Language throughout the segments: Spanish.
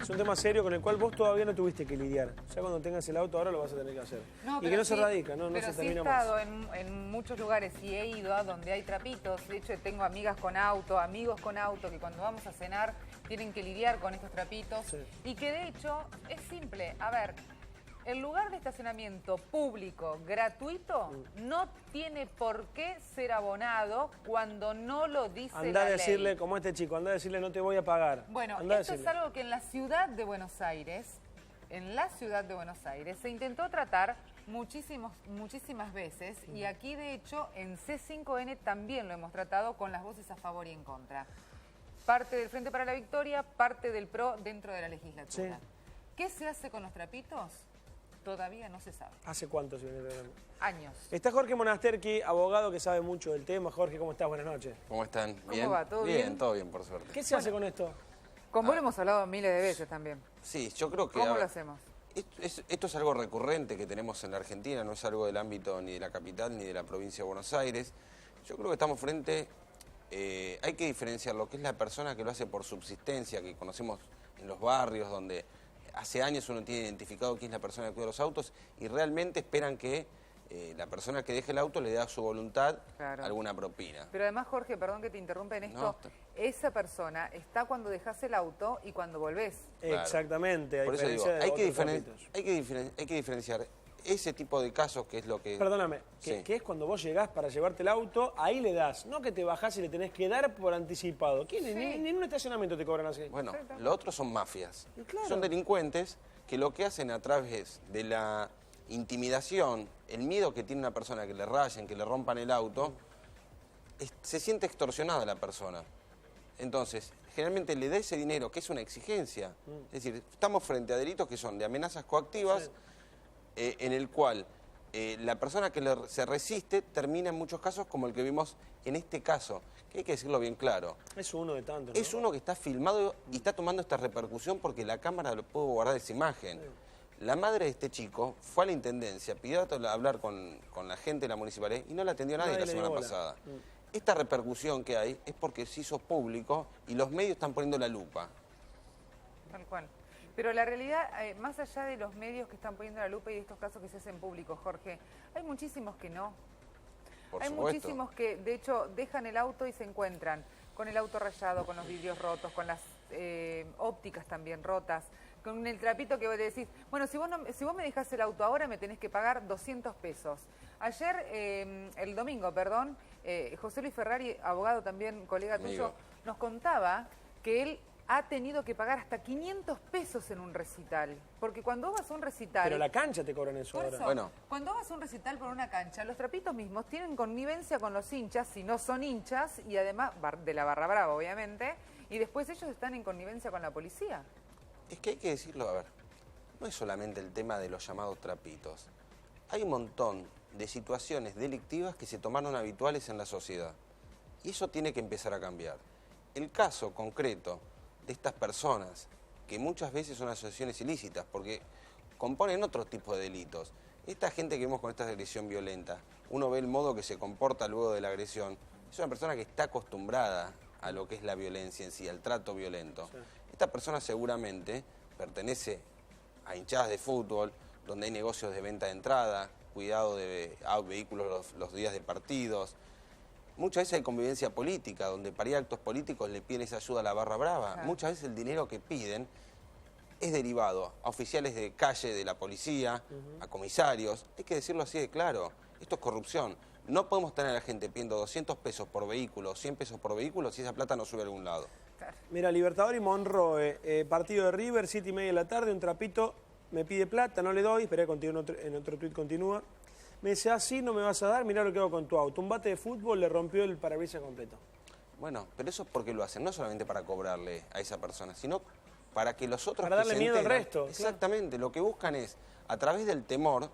Es un tema serio con el cual vos todavía no tuviste que lidiar. Ya cuando tengas el auto ahora lo vas a tener que hacer. Y que no se radica, no se termina más. Pero sí he estado en muchos lugares y he ido a donde hay trapitos. De hecho, tengo amigas con auto, amigos con auto, que cuando vamos a cenar tienen que lidiar con estos trapitos. Sí. Y que de hecho es simple. A ver, el lugar de estacionamiento público gratuito no tiene por qué ser abonado cuando no lo dice la ley. Andá a decirle, como este chico, andá a decirle no te voy a pagar. Bueno, esto es algo que en la ciudad de Buenos Aires, se intentó tratar muchísimas veces y aquí de hecho en C5N también lo hemos tratado con las voces a favor y en contra. Parte del Frente para la Victoria, parte del PRO dentro de la legislatura. Sí. ¿Qué se hace con los trapitos? Todavía no se sabe. ¿Hace cuánto se viene tratando? Años. Está Jorge Monasterki, abogado que sabe mucho del tema. Jorge, ¿cómo estás? Buenas noches. ¿Cómo están? ¿Cómo va? ¿Todo bien? Bien, todo bien, por suerte. ¿Qué se hace con esto? Con vos lo hemos hablado miles de veces también. Sí, yo creo que... ¿Cómo lo hacemos? Esto es algo recurrente que tenemos en la Argentina, no es algo del ámbito ni de la capital ni de la provincia de Buenos Aires. Yo creo que estamos frente... hay que diferenciar lo que es la persona que lo hace por subsistencia, que conocemos en los barrios, donde hace años uno tiene identificado quién es la persona que cuida los autos y realmente esperan que la persona que deje el auto le dé a su voluntad alguna propina. Pero además, Jorge, perdón que te interrumpa en esto, esa persona está cuando dejas el auto y cuando volvés. Claro. Exactamente. Por eso digo, hay que diferenciar ese tipo de casos, que es lo que... Perdóname, que es cuando vos llegás para llevarte el auto, ahí le das, no que te bajás y le tenés que dar por anticipado. ¿Quién? Ni en un estacionamiento te cobran así. Bueno, lo otro son mafias. Claro. Son delincuentes que lo que hacen a través de la intimidación, el miedo que tiene una persona que le rayen, que le rompan el auto, se siente extorsionada la persona. Entonces, generalmente le da ese dinero, que es una exigencia. Es decir, estamos frente a delitos que son de amenazas coactivas, en el cual la persona que se resiste termina en muchos casos como el que vimos en este caso, que hay que decirlo bien claro. Es uno de tantos, ¿no? Es uno que está filmado y está tomando esta repercusión porque la cámara lo pudo guardar esa imagen. Sí. La madre de este chico fue a la intendencia, pidió hablar con la gente de la municipalidad y no la atendió nadie la semana pasada. Esta repercusión que hay es porque se hizo público y los medios están poniendo la lupa. Tal cual. Pero la realidad, más allá de los medios que están poniendo la lupa y de estos casos que se hacen públicos, Jorge, hay muchísimos que no. Hay muchísimos que, de hecho, dejan el auto y se encuentran con el auto rayado, con los vidrios rotos, con las ópticas también rotas, con el trapito que vos le decís, bueno, si vos me dejás el auto ahora me tenés que pagar 200 pesos. Ayer, el domingo, perdón, José Luis Ferrari, abogado también, colega tuyo, nos contaba que él ha tenido que pagar hasta 500 pesos en un recital. Porque cuando vas a un recital... Pero la cancha te cobran eso ahora. Bueno. Cuando vas a un recital por una cancha, los trapitos mismos tienen connivencia con los hinchas, si no son hinchas, y además de la barra brava, obviamente, y después ellos están en connivencia con la policía. Es que hay que decirlo, a ver, no es solamente el tema de los llamados trapitos. Hay un montón de situaciones delictivas que se tomaron habituales en la sociedad. Y eso tiene que empezar a cambiar. El caso concreto de estas personas, que muchas veces son asociaciones ilícitas, porque componen otro tipo de delitos. Esta gente que vemos con esta agresión violenta, uno ve el modo que se comporta luego de la agresión, es una persona que está acostumbrada a lo que es la violencia en sí, al trato violento. Sí. Esta persona seguramente pertenece a hinchadas de fútbol, donde hay negocios de venta de entrada, cuidado de vehículos los días de partidos. Muchas veces hay convivencia política, donde para ir a actos políticos le piden esa ayuda a la barra brava. Claro. Muchas veces el dinero que piden es derivado a oficiales de calle de la policía, a comisarios. Hay que decirlo así de claro. Esto es corrupción. No podemos tener a la gente pidiendo 200 pesos por vehículo, 100 pesos por vehículo, si esa plata no sube a algún lado. Claro. Mira, Libertador y Monroe, partido de River, 7:30 de la tarde, un trapito me pide plata, no le doy, esperé que en otro tuit continúa. Me dice, sí, no me vas a dar, mirá lo que hago con tu auto. Un bate de fútbol le rompió el parabrisas completo. Bueno, pero eso es porque lo hacen, no solamente para cobrarle a esa persona, sino para que los otros... Para darle miedo al resto. Exactamente, claro. Lo que buscan es, a través del temor,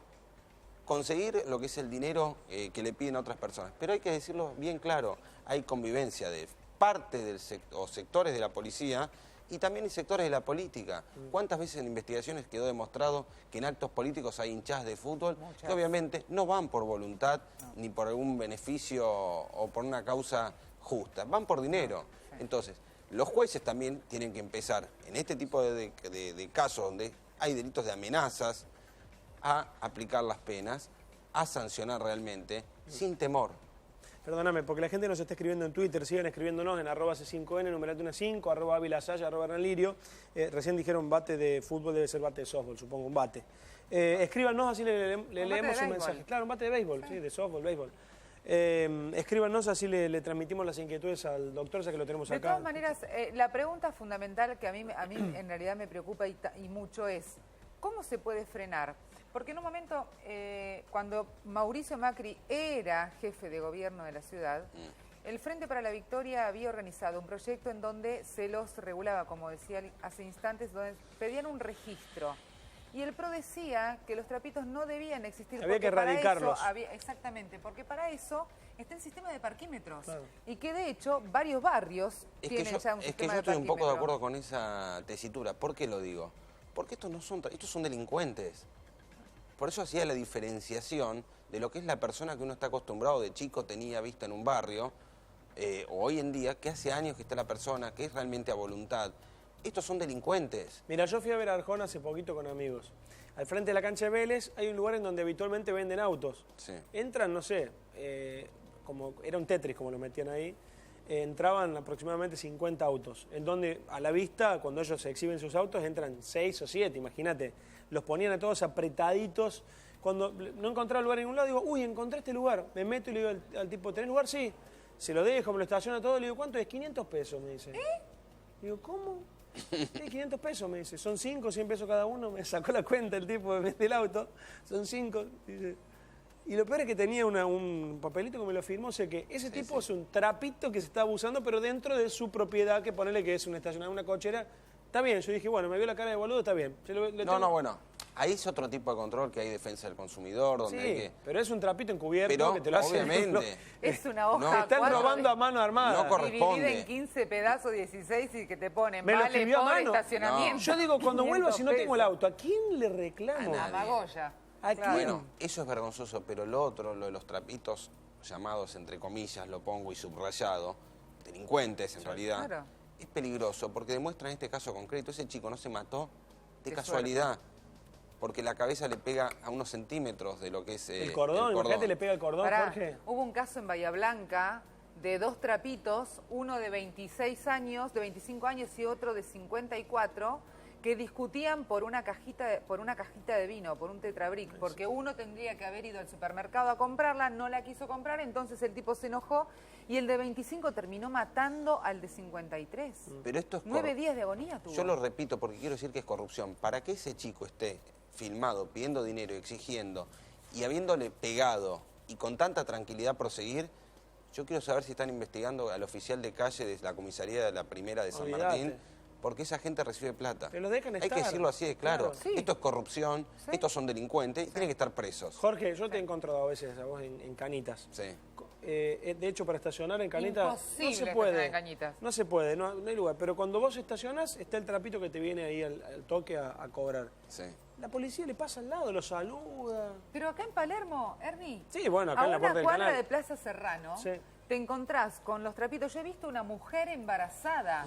conseguir lo que es el dinero que le piden a otras personas. Pero hay que decirlo bien claro, hay convivencia de parte del o sectores de la policía y también en sectores de la política. ¿Cuántas veces en investigaciones quedó demostrado que en actos políticos hay hinchadas de fútbol que obviamente no van por voluntad ni por algún beneficio o por una causa justa, van por dinero? Entonces, Los jueces también tienen que empezar, en este tipo de casos donde hay delitos de amenazas, a aplicar las penas, a sancionar realmente, sin temor. Perdóname, porque la gente nos está escribiendo en Twitter, sigan escribiéndonos en @C5N, numerate una 5, @Avilasaya, @Hernanlirio. Recién dijeron bate de fútbol, debe ser bate de softball, supongo, un bate. Escríbanos, así le leemos un mensaje. Claro, un bate de béisbol, sí, de softball, béisbol. Escríbanos, así le transmitimos las inquietudes al doctor, ya que lo tenemos acá. De todas maneras, la pregunta fundamental que a mí en realidad me preocupa y mucho es, ¿cómo se puede frenar? Porque en un momento, cuando Mauricio Macri era jefe de gobierno de la ciudad, el Frente para la Victoria había organizado un proyecto en donde se los regulaba, como decía hace instantes, donde pedían un registro. Y el PRO decía que los trapitos no debían existir. Había que erradicarlos. Exactamente, porque para eso está el sistema de parquímetros. Claro. Y que de hecho varios barrios tienen ya un sistema de parquímetros. Es que yo estoy un poco de acuerdo con esa tesitura. ¿Por qué lo digo? Porque estos son delincuentes. Por eso hacía la diferenciación de lo que es la persona que uno está acostumbrado, de chico tenía vista en un barrio, o hoy en día, que hace años que está la persona, que es realmente a voluntad. Estos son delincuentes. Mira, yo fui a ver a Arjona hace poquito con amigos. Al frente de la cancha de Vélez hay un lugar en donde habitualmente venden autos. Sí. Entran, no sé, como era un Tetris como lo metían ahí, entraban aproximadamente 50 autos, en donde a la vista, cuando ellos exhiben sus autos, entran 6 o 7, imagínate. Los ponían a todos apretaditos. Cuando no encontraba lugar en ningún lado, digo, uy, encontré este lugar. Me meto y le digo al tipo, ¿tenés lugar? Sí. Se lo dejo, me lo estaciona todo, le digo, ¿cuánto es? 500 pesos, me dice. Digo, ¿cómo? Sí, 500 pesos, me dice. Son 5, 100 pesos cada uno. Me sacó la cuenta el tipo del auto. Son 5. Dice. Y lo peor es que tenía un papelito que me lo firmó. O sea que ese tipo es un trapito que se está abusando, pero dentro de su propiedad, que ponele que es una estacionada, una cochera. Está bien, yo dije, bueno, me vio la cara de boludo, está bien. Bueno. Ahí es otro tipo de control, que hay defensa del consumidor, donde hay que... pero es un trapito encubierto pero, que te lo hace... obviamente. Es una hoja... Están robando a mano armada. No corresponde. Dividida en 15 pedazos, 16 y que te ponen Me lo vale escribió a por mano. estacionamiento. No. Yo digo, cuando vuelva, si no tengo el pesos. auto, ¿a quién le reclamo? A A Magoya. ¿A quién? Bueno, eso es vergonzoso, pero lo otro, lo de los trapitos llamados, entre comillas, lo pongo y subrayado, delincuentes en realidad, claro. Es peligroso porque demuestra en este caso concreto, ese chico no se mató de casualidad, porque la cabeza le pega a unos centímetros de lo que es el cordón. Imagínate, le pega el cordón, Pará, Jorge. hubo un caso en Bahía Blanca de 2 trapitos, uno de 26 años, de 25 años y otro de 54, que discutían por una cajita de vino, por un tetrabric, porque uno tendría que haber ido al supermercado a comprarla, no la quiso comprar, entonces el tipo se enojó y el de 25 terminó matando al de 53. Pero esto es 9 días de agonía tuvo. Yo lo repito porque quiero decir que es corrupción. Para que ese chico esté filmado, pidiendo dinero, exigiendo, y habiéndole pegado y con tanta tranquilidad proseguir, yo quiero saber si están investigando al oficial de calle de la comisaría de la primera de San Martín, porque esa gente recibe plata. Pero lo dejan Hay estar. que decirlo así, claro. Sí. Esto es corrupción, estos son delincuentes y tienen que estar presos. Jorge, yo te he encontrado a veces a vos en Canitas. Sí. De hecho, para estacionar en Canitas Imposible no se estacionar puede. en Cañitas. No se puede, no hay lugar. Pero cuando vos estacionás, está el trapito que te viene ahí al toque a cobrar. Sí. La policía le pasa al lado, lo saluda. Pero acá en Palermo, Ernie, Sí, bueno, acá a en la una puerta del cuadra canal. de Plaza Serrano, Sí. te encontrás con los trapitos. Yo he visto una mujer embarazada,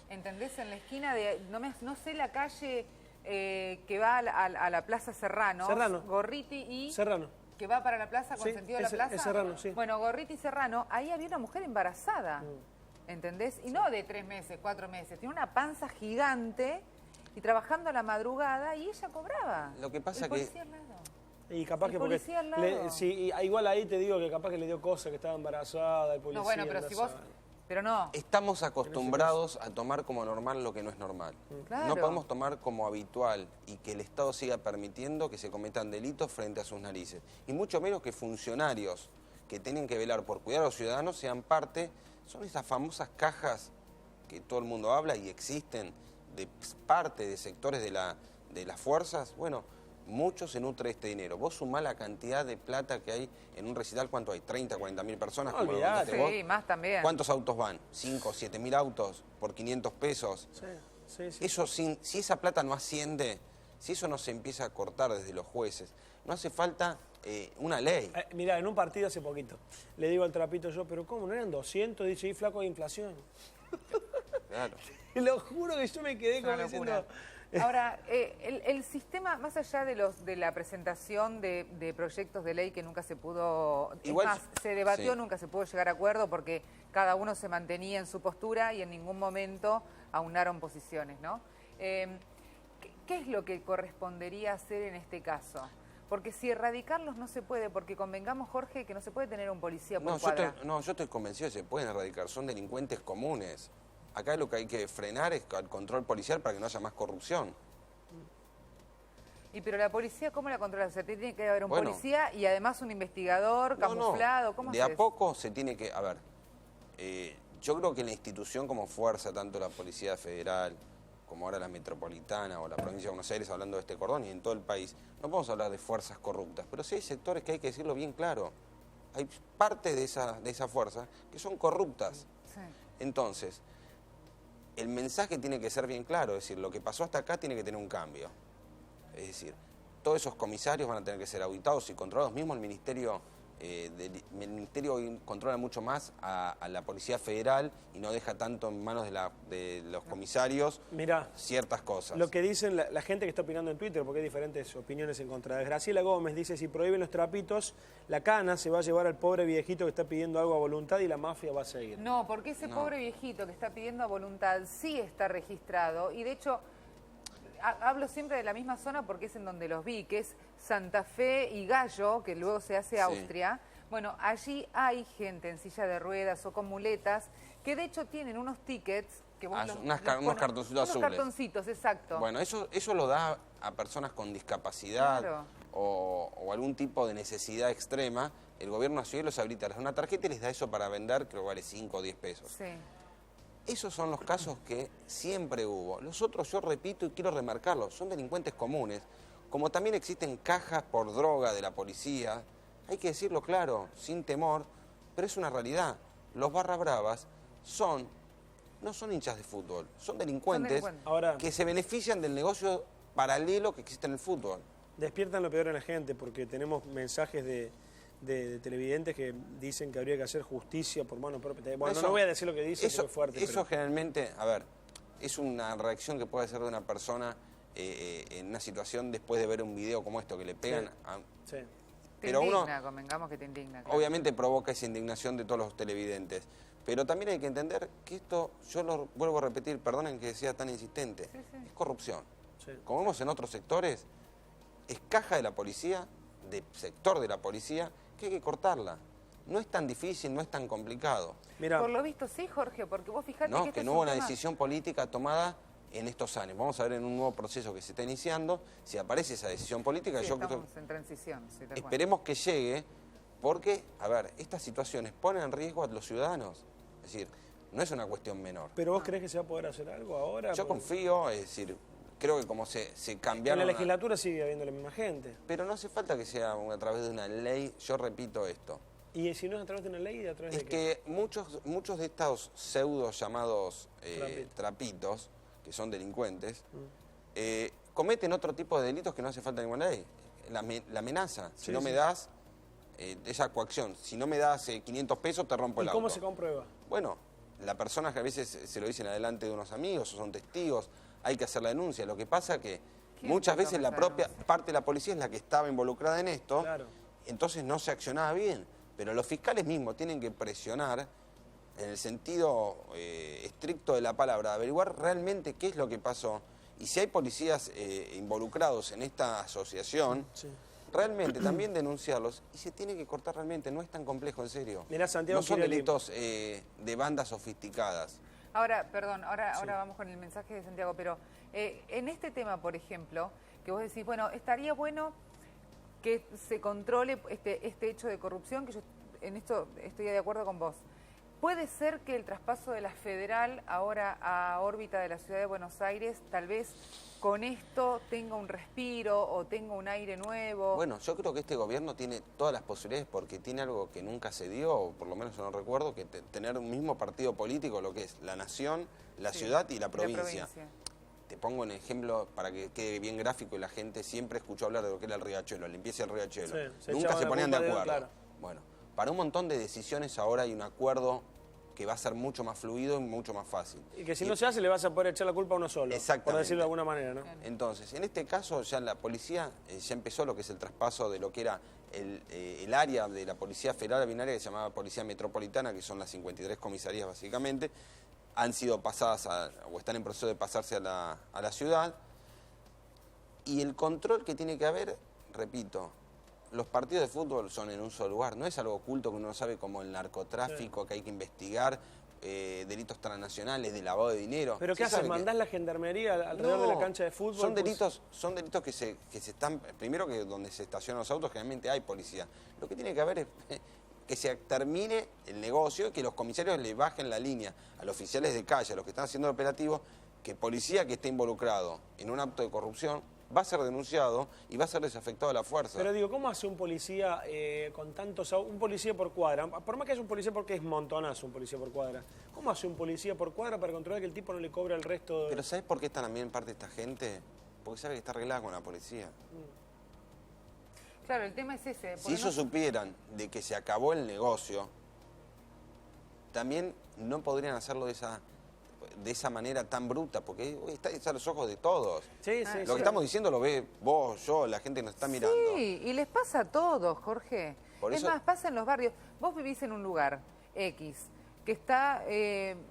¿entendés? En la esquina de, no sé la calle que va a la Plaza Serrano. Serrano. Gorriti y... Serrano. Que va para la plaza con Sí, sentido de la ese- plaza. es Serrano, sí. Bueno, Gorriti y Serrano, ahí había una mujer embarazada, ¿entendés? Y no de 3 meses, 4 meses, tiene una panza gigante y trabajando a la madrugada y ella cobraba. Lo que pasa El que- policía al lado. Y capaz El que porque... policía al lado. sí, igual ahí te digo que capaz que le dio cosa, que estaba embarazada, el policía... No, bueno, pero anda si a vos... saber. Pero no. Estamos acostumbrados a tomar como normal lo que no es normal. Claro. No podemos tomar como habitual y que el Estado siga permitiendo que se cometan delitos frente a sus narices. Y mucho menos que funcionarios que tienen que velar por cuidar a los ciudadanos sean parte, son esas famosas cajas que todo el mundo habla y existen de parte de sectores de las fuerzas. Bueno, mucho se nutre de este dinero. Vos sumás la cantidad de plata que hay en un recital, ¿cuánto hay? 30, 40 mil personas. No, como lo olvidate. contaste vos. Sí, más también. ¿Cuántos autos van? 5, 7 mil autos por 500 pesos. Sí. Eso si esa plata no asciende, si eso no se empieza a cortar desde los jueces, no hace falta una ley. Mirá, en un partido hace poquito, le digo al trapito yo, pero ¿cómo? ¿No eran 200? Dice, y flaco de inflación. Claro. Te lo juro que yo me quedé como diciendo... Ahora, el sistema, más allá de la presentación de proyectos de ley que nunca se pudo... Igual, es más, se debatió, sí. nunca se pudo llegar a acuerdo porque cada uno se mantenía en su postura y en ningún momento aunaron posiciones, ¿no? ¿Qué es lo que correspondería hacer en este caso? Porque si erradicarlos no se puede, porque convengamos, Jorge, que no se puede tener un policía por cuadra. Yo estoy convencido de que se pueden erradicar, son delincuentes comunes. Acá lo que hay que frenar es el control policial para que no haya más corrupción. Pero la policía, ¿cómo la controla? O sea, tiene que haber un policía y además un investigador camuflado. ¿Cómo de a poco se tiene que... A ver, yo creo que la institución como fuerza, tanto la Policía Federal como ahora la Metropolitana o la Provincia de Buenos Aires, hablando de este cordón y en todo el país, no podemos hablar de fuerzas corruptas, pero sí hay sectores que hay que decirlo bien claro. Hay partes de esa fuerza que son corruptas. Sí. Entonces, el mensaje tiene que ser bien claro, es decir, lo que pasó hasta acá tiene que tener un cambio. Es decir, todos esos comisarios van a tener que ser auditados y controlados. Mismo el Ministerio controla mucho más a la Policía Federal y no deja tanto en manos de los comisarios ciertas cosas. Lo que dicen la gente que está opinando en Twitter, porque hay diferentes opiniones encontradas. Graciela Gómez dice, si prohíben los trapitos, la cana se va a llevar al pobre viejito que está pidiendo algo a voluntad y la mafia va a seguir. No, porque ese pobre viejito que está pidiendo a voluntad sí está registrado y de hecho... Hablo siempre de la misma zona porque es en donde los vi, que es Santa Fe y Gallo, que luego se hace Austria. Bueno, allí hay gente en silla de ruedas o con muletas que de hecho tienen unos tickets que vos unos cartoncitos azules. Unos cartoncitos, exacto. Bueno, eso lo da a personas con discapacidad o algún tipo de necesidad extrema. El gobierno nacional los habilita, les da una tarjeta y les da eso para vender, creo que vale 5 o 10 pesos. Sí. Esos son los casos que siempre hubo. Los otros, yo repito y quiero remarcarlo, son delincuentes comunes. Como también existen cajas por droga de la policía, hay que decirlo claro, sin temor, pero es una realidad. Los barra bravas no son hinchas de fútbol, son delincuentes Ahora, que se benefician del negocio paralelo que existe en el fútbol. Despiertan lo peor en la gente porque tenemos mensajes de televidentes que dicen que habría que hacer justicia por mano propia. Bueno, no voy a decir lo que dice, porque es fuerte. Eso generalmente, a ver, es una reacción que puede ser de una persona en una situación después de ver un video como esto, que le pegan a... Sí. Pero convengamos que te indigna. Claro. Obviamente provoca esa indignación de todos los televidentes. Pero también hay que entender que esto, yo lo vuelvo a repetir, perdonen que sea tan insistente, es corrupción. Sí. Como vemos en otros sectores, es caja de la policía, de sector de la policía, que hay que cortarla. No es tan difícil, no es tan complicado. Mirá. Por lo visto sí, Jorge, porque vos fijate que no hubo una decisión política tomada en estos años. Vamos a ver en un nuevo proceso que se está iniciando, si aparece esa decisión política. Sí, estamos en transición. Sí, esperemos que llegue, porque, a ver, estas situaciones ponen en riesgo a los ciudadanos. Es decir, no es una cuestión menor. ¿Pero vos crees que se va a poder hacer algo ahora? Yo confío, es decir... Creo que como se cambiaron... En la legislatura sigue habiendo la misma gente. Pero no hace falta que sea a través de una ley, yo repito esto. ¿Y si no es a través de una ley, a través de qué? Es que muchos de estos pseudos llamados trapitos, que son delincuentes, cometen otro tipo de delitos que no hace falta ninguna ley. La amenaza, si no me das, esa coacción, si no me das 500 pesos te rompo el auto. ¿Y cómo se comprueba? Bueno, la persona que a veces se lo dicen adelante de unos amigos o son testigos, hay que hacer la denuncia. Lo que pasa que muchas veces la propia parte de la policía es la que estaba involucrada en esto, entonces no se accionaba bien. Pero los fiscales mismos tienen que presionar, en el sentido estricto de la palabra, averiguar realmente qué es lo que pasó. Y si hay policías involucrados en esta asociación, realmente también denunciarlos. Y se tiene que cortar realmente, no es tan complejo, en serio. Mirá, Santiago, no son delitos de bandas sofisticadas. Ahora, perdón, ahora vamos con el mensaje de Santiago, pero en este tema, por ejemplo, que vos decís, bueno, estaría bueno que se controle este hecho de corrupción, que yo en esto estoy de acuerdo con vos. ¿Puede ser que el traspaso de la Federal ahora a órbita de la Ciudad de Buenos Aires, tal vez con esto tenga un respiro o tenga un aire nuevo? Bueno, yo creo que este gobierno tiene todas las posibilidades porque tiene algo que nunca se dio, o por lo menos yo no recuerdo, que tener un mismo partido político, lo que es la nación, la ciudad y la provincia. Te pongo un ejemplo para que quede bien gráfico y la gente siempre escuchó hablar de lo que era el Riachuelo, la limpieza del Riachuelo. Nunca se ponían de acuerdo. Bueno, para un montón de decisiones ahora hay un acuerdo que va a ser mucho más fluido y mucho más fácil. Y que si no se hace le vas a poder echar la culpa a uno solo, exactamente, por decirlo de alguna manera, ¿no? Entonces, en este caso ya la policía ya empezó lo que es el traspaso de lo que era el área de la Policía Federal Binaria, que se llamaba Policía Metropolitana, que son las 53 comisarías básicamente, han sido pasadas o están en proceso de pasarse a la ciudad. Y el control que tiene que haber, repito, los partidos de fútbol son en un solo lugar, no es algo oculto que uno no sabe, como el narcotráfico, que hay que investigar, delitos transnacionales, de lavado de dinero. ¿Pero qué haces? ¿Mandás la gendarmería alrededor de la cancha de fútbol? Son delitos que se están, primero que donde se estacionan los autos generalmente hay policía. Lo que tiene que haber es que se termine el negocio y que los comisarios le bajen la línea a los oficiales de calle, a los que están haciendo el operativo, que policía que esté involucrado en un acto de corrupción va a ser denunciado y va a ser desafectado a la fuerza. Pero digo, ¿cómo hace un policía con tantos autos, un policía por cuadra? Por más que haya un policía, porque es montonazo un policía por cuadra. ¿Cómo hace un policía por cuadra para controlar que el tipo no le cobra el resto de... Pero ¿sabes por qué está también parte de esta gente? Porque sabe que está arreglada con la policía. Claro, el tema es ese. Si ellos supieran de que se acabó el negocio, también no podrían hacerlo de esa manera tan bruta, porque está a los ojos de todos. Sí, sí, lo que estamos diciendo lo ve vos, yo, la gente que nos está mirando. Sí, y les pasa a todos, Jorge. Es más, pasa en los barrios. Vos vivís en un lugar X, que está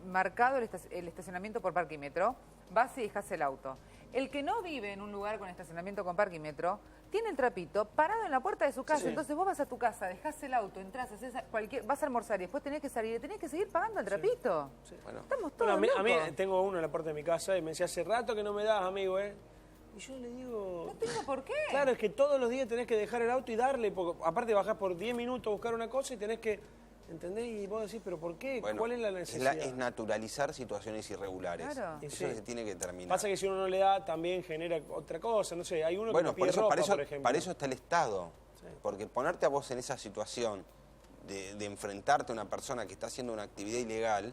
marcado el estacionamiento por parquímetro, vas y dejas el auto. El que no vive en un lugar con estacionamiento con parquímetro, tiene el trapito parado en la puerta de su casa. Sí. Entonces vos vas a tu casa, dejás el auto, entras, vas a almorzar y después tenés que salir, tenés que seguir pagando el trapito. Sí. Bueno. Estamos todos locos. A mí tengo uno en la puerta de mi casa y me decía, hace rato que no me das, amigo, ¿eh? Y yo le digo... No tengo por qué. Claro, es que todos los días tenés que dejar el auto y darle, porque aparte bajás por 10 minutos a buscar una cosa y tenés que... ¿Entendés? Y vos decís, ¿pero por qué? Bueno, ¿cuál es la necesidad? Es naturalizar situaciones irregulares. Claro. Eso se tiene que terminar. Pasa que si uno no le da, también genera otra cosa. No sé, hay uno que no pide ropa, por ejemplo. Para eso está el Estado. Sí. Porque ponerte a vos en esa situación de enfrentarte a una persona que está haciendo una actividad ilegal,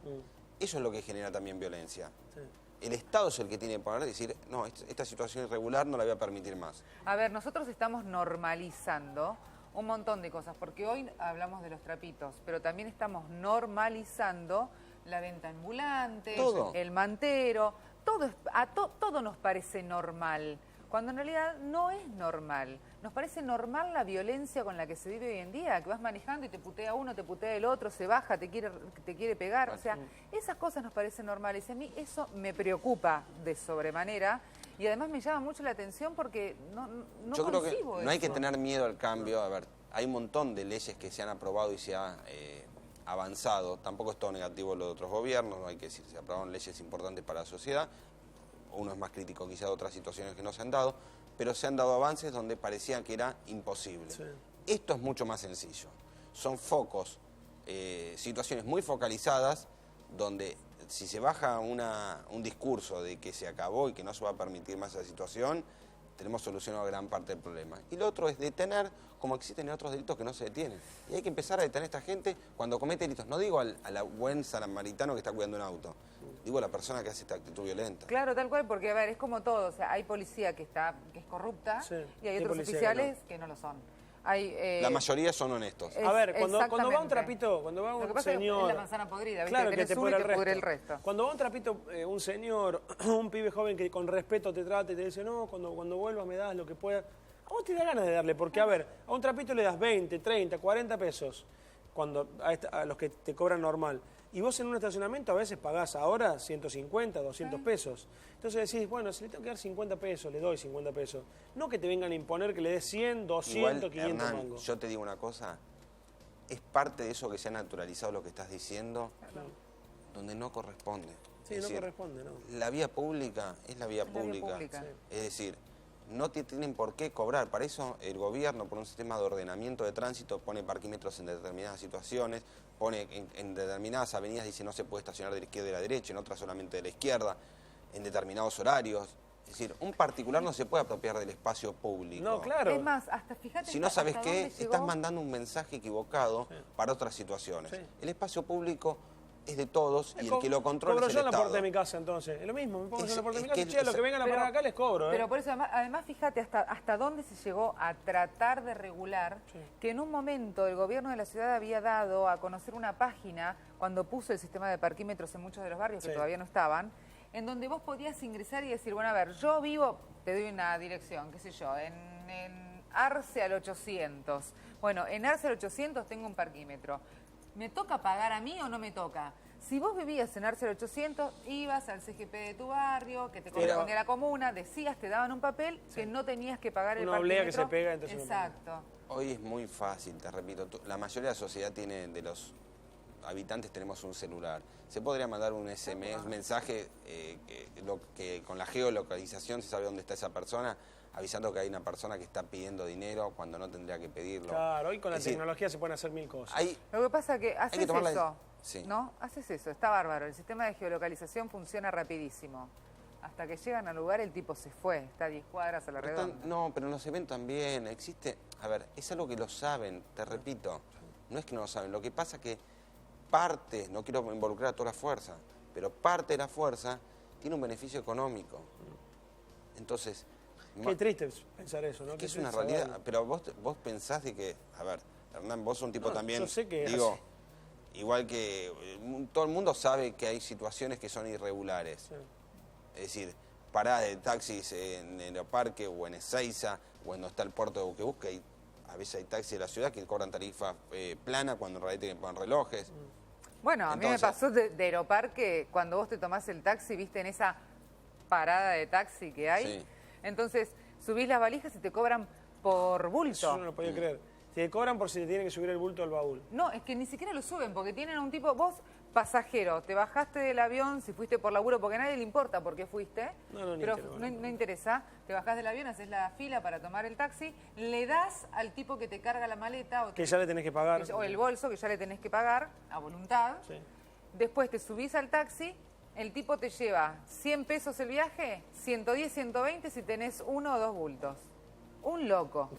eso es lo que genera también violencia. Sí. El Estado es el que tiene que poner y decir, no, esta situación irregular no la voy a permitir más. A ver, nosotros estamos normalizando un montón de cosas, porque hoy hablamos de los trapitos, pero también estamos normalizando la venta ambulante, el mantero, todo nos parece normal, cuando en realidad no es normal. Nos parece normal la violencia con la que se vive hoy en día, que vas manejando y te putea uno, te putea el otro, se baja, te quiere pegar, o sea, esas cosas nos parecen normales y a mí eso me preocupa de sobremanera. Y además me llama mucho la atención porque no Yo creo que no hay que tener miedo al cambio. A ver, hay un montón de leyes que se han aprobado y se ha avanzado. Tampoco es todo negativo lo de otros gobiernos, no hay que decir, se aprobaron leyes importantes para la sociedad. Uno es más crítico quizá de otras situaciones que no se han dado, pero se han dado avances donde parecía que era imposible. Sí. Esto es mucho más sencillo. Son focos, situaciones muy focalizadas donde... Si se baja un discurso de que se acabó y que no se va a permitir más esa situación, tenemos solucionado gran parte del problema. Y lo otro es detener, como existen otros delitos que no se detienen. Y hay que empezar a detener a esta gente cuando comete delitos. No digo al buen samaritano que está cuidando un auto, digo a la persona que hace esta actitud violenta. Claro, tal cual, porque a ver, es como todo. O sea, hay policía que es corrupta, sí, y hay otros oficiales que no lo son. La mayoría son honestos. A ver, cuando va un trapito, cuando va un señor... Es la manzana podrida, ¿viste? Claro, que te pudre el resto. Cuando va un trapito, un señor, un pibe joven que con respeto te trata y te dice, no, cuando vuelvas me das lo que puedas. A vos te da ganas de darle, porque a ver, a un trapito le das 20, 30, 40 pesos a los que te cobran normal. Y vos en un estacionamiento a veces pagás ahora 150, 200 pesos. Entonces decís, bueno, si le tengo que dar 50 pesos, le doy 50 pesos. No que te vengan a imponer que le des 100, 200, igual, 500 Hernán, mangos. Yo te digo una cosa, es parte de eso que se ha naturalizado lo que estás diciendo, donde no corresponde. Sí, no corresponde, ¿no? La vía pública es la vía pública. Sí. Es decir, no tienen por qué cobrar. Para eso el gobierno, por un sistema de ordenamiento de tránsito, pone parquímetros en determinadas situaciones, pone en determinadas avenidas, dice no se puede estacionar de la izquierda y de la derecha, en otras solamente de la izquierda, en determinados horarios. Es decir, un particular no se puede apropiar del espacio público. No, claro. Es más, hasta fíjate... Si no sabes qué, estás mandando un mensaje equivocado para otras situaciones. Sí. El espacio público es de todos y el que lo controla es el Cobro yo en la Estado. puerta de mi casa, entonces. Es lo mismo, me pongo yo en la puerta de mi casa. que Che, lo que vengan a parar acá les cobro. Pero por eso, además fíjate hasta dónde se llegó a tratar de regular, que en un momento el gobierno de la ciudad había dado a conocer una página, cuando puso el sistema de parquímetros en muchos de los barrios que todavía no estaban, en donde vos podías ingresar y decir, bueno, a ver, yo vivo, te doy una dirección, qué sé yo, en Arce al 800. Bueno, en Arce al 800 tengo un parquímetro. ¿Me toca pagar a mí o no me toca? Si vos vivías en Arce al 800, ibas al CGP de tu barrio, que te correspondía a la comuna, decías, te daban un papel que no tenías que pagar el parquímetro. Una oblea que se pega, entonces exacto. Hoy es muy fácil, te repito, la mayoría de la sociedad tiene, de los habitantes tenemos un celular. Se podría mandar un SMS, un mensaje que con la geolocalización se sabe dónde está esa persona, avisando que hay una persona que está pidiendo dinero cuando no tendría que pedirlo. Claro, hoy con la tecnología se pueden hacer mil cosas. Lo que pasa es que haces eso, sí. ¿no? Haces eso, está bárbaro. El sistema de geolocalización funciona rapidísimo. Hasta que llegan al lugar el tipo se fue, está a 10 cuadras a la redonda. No, pero en los eventos también existe, a ver, es algo que lo saben, te repito, no es que no lo saben, lo que pasa es que parte, no quiero involucrar a toda la fuerza, pero parte de la fuerza tiene un beneficio económico. Entonces... Qué triste pensar eso, ¿no? Que es una realidad, pero vos pensás de que, a ver, Hernán, vos sos un tipo también, yo sé que digo, igual que todo el mundo sabe que hay situaciones que son irregulares. Sí. Es decir, paradas de taxis en el parque o en Ezeiza, o cuando está el puerto de Buquebus, que a veces hay taxis de la ciudad que cobran tarifa plana cuando en realidad tienen que poner relojes. Bueno, a mí me pasó de Aeroparque, cuando vos te tomás el taxi, viste en esa parada de taxi que hay. Sí. Entonces, subís las valijas y te cobran por bulto. Eso no lo podía creer. Te cobran por si te tienen que subir el bulto al baúl. No, es que ni siquiera lo suben, porque tienen un tipo... Vos, pasajero, te bajaste del avión, si fuiste por laburo, porque a nadie le importa por qué fuiste. No interesa. Te bajás del avión, haces la fila para tomar el taxi, le das al tipo que te carga la maleta... Que ya le tenés que pagar. O el bolso, que ya le tenés que pagar, a voluntad. Sí. Después te subís al taxi... El tipo te lleva 100 pesos el viaje, 110, 120 si tenés 1 o 2 bultos. Un loco.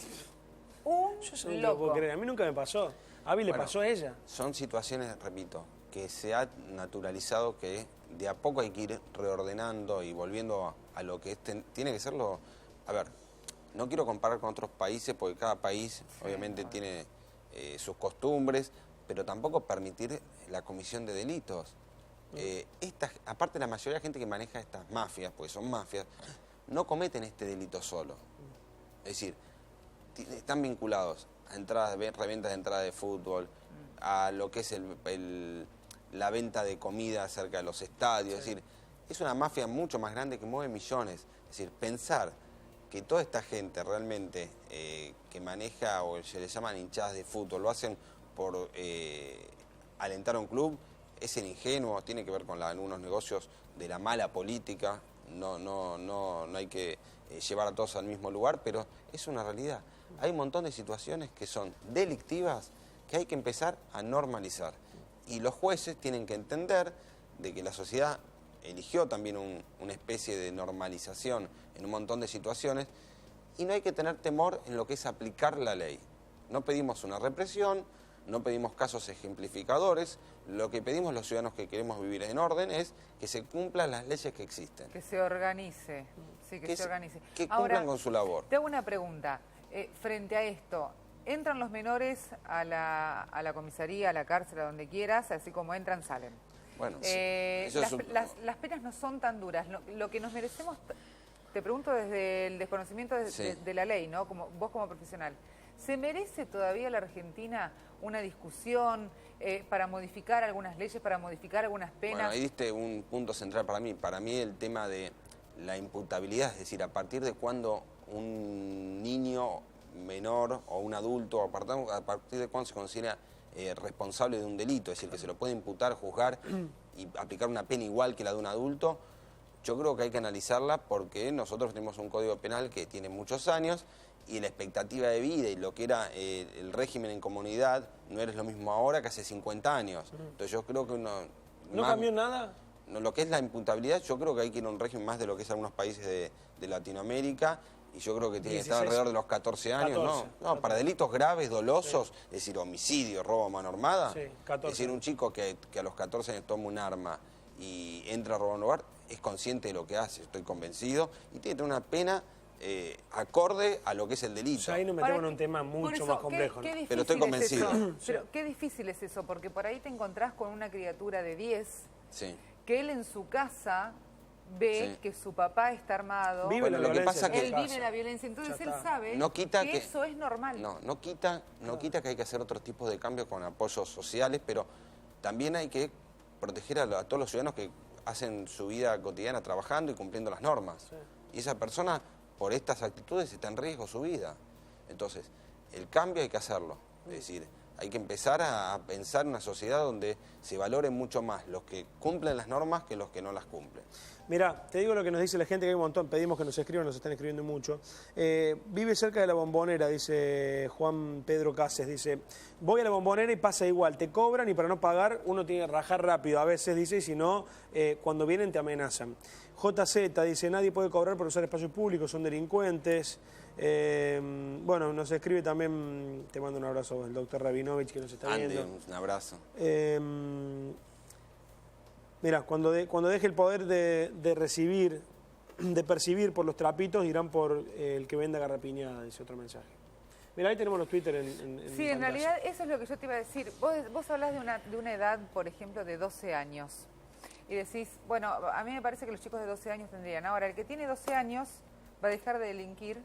Yo no lo puedo creer, a mí nunca me pasó. A Abby le pasó a ella. Son situaciones, repito, que se ha naturalizado que de a poco hay que ir reordenando y volviendo a lo que tiene que serlo. A ver, no quiero comparar con otros países porque cada país obviamente tiene sus costumbres, pero tampoco permitir la comisión de delitos. Aparte la mayoría de la gente que maneja estas mafias, porque son mafias, no cometen este delito solo. Es decir, están vinculados a entradas, reventas de entrada de fútbol, a lo que es la venta de comida cerca de los estadios. Es decir, es una mafia mucho más grande que mueve millones. Es decir, pensar que toda esta gente realmente que maneja o se les llaman hinchadas de fútbol, lo hacen por alentar a un club, es el ingenuo, tiene que ver con algunos negocios de la mala política, no hay que llevar a todos al mismo lugar, pero es una realidad. Hay un montón de situaciones que son delictivas que hay que empezar a normalizar. Y los jueces tienen que entender de que la sociedad eligió también una especie de normalización en un montón de situaciones y no hay que tener temor en lo que es aplicar la ley. No pedimos una represión, no pedimos casos ejemplificadores, lo que pedimos los ciudadanos que queremos vivir en orden es que se cumplan las leyes que existen. Que se organice, sí, que se organice. Que cumplan con su labor. Te hago una pregunta, frente a esto, ¿entran los menores a la comisaría, a la cárcel, a donde quieras, así como entran, salen? Bueno, las penas no son tan duras, lo que nos merecemos, te pregunto desde el desconocimiento de la ley, ¿no? Vos como profesional, ¿se merece todavía la Argentina una discusión para modificar algunas leyes, para modificar algunas penas? Bueno, ahí diste un punto central para mí. Para mí el tema de la imputabilidad, es decir, a partir de cuando un niño menor o un adulto, a partir de cuando se considera responsable de un delito, es decir, que se lo puede imputar, juzgar y aplicar una pena igual que la de un adulto, yo creo que hay que analizarla porque nosotros tenemos un código penal que tiene muchos años y la expectativa de vida y lo que era el régimen en comunidad no es lo mismo ahora que hace 50 años. Entonces yo creo que ¿No cambió nada? Lo que es la imputabilidad, yo creo que hay que ir a un régimen más de lo que es algunos países de Latinoamérica Y yo creo que tiene que 16. estar alrededor de los 14 años, 14, no, para delitos graves, dolosos, es decir, homicidio, robo a mano armada. Sí, 14. Es decir, un chico que a los 14 años toma un arma y entra a robar un lugar, es consciente de lo que hace, estoy convencido, y tiene que tener una pena acorde a lo que es el delito. O sea, ahí nos metemos en un tema mucho más complejo. Qué Pero estoy convencido. Pero qué difícil es eso, porque por ahí te encontrás con una criatura de 10 Sí. que él en su casa ve que su papá está armado. Vive la Lo que violencia pasa en que- Él su vive casa. la violencia, entonces Ya él está. sabe No quita que que- eso es normal. No quita que hay que hacer otros tipos de cambios con apoyos sociales, pero también hay que proteger a todos los ciudadanos que hacen su vida cotidiana trabajando y cumpliendo las normas. Sí. Y esa persona, por estas actitudes, está en riesgo su vida. Entonces, el cambio hay que hacerlo. Es decir, hay que empezar a pensar en una sociedad donde se valoren mucho más los que cumplen las normas que los que no las cumplen. Mira, te digo lo que nos dice la gente, que hay un montón, pedimos que nos escriban, nos están escribiendo mucho. Vive cerca de la Bombonera, dice Juan Pedro Cáceres, dice, voy a la Bombonera y pasa igual, te cobran y para no pagar uno tiene que rajar rápido, a veces dice, y si no, cuando vienen te amenazan. JZ dice, nadie puede cobrar por usar espacios públicos, son delincuentes. Bueno, nos escribe también, te mando un abrazo, el doctor Rabinovich que nos está viendo. Un abrazo. Mira, cuando deje el poder de recibir, de percibir por los trapitos, irán por el que venda garrapiñada, dice otro mensaje. Mira, ahí tenemos los Twitter en Sí, en pantalla. realidad eso es lo que yo te iba a decir. Vos hablás de una edad, por ejemplo, de 12 años. Y decís, bueno, a mí me parece que los chicos de 12 años tendrían. Ahora, el que tiene 12 años va a dejar de delinquir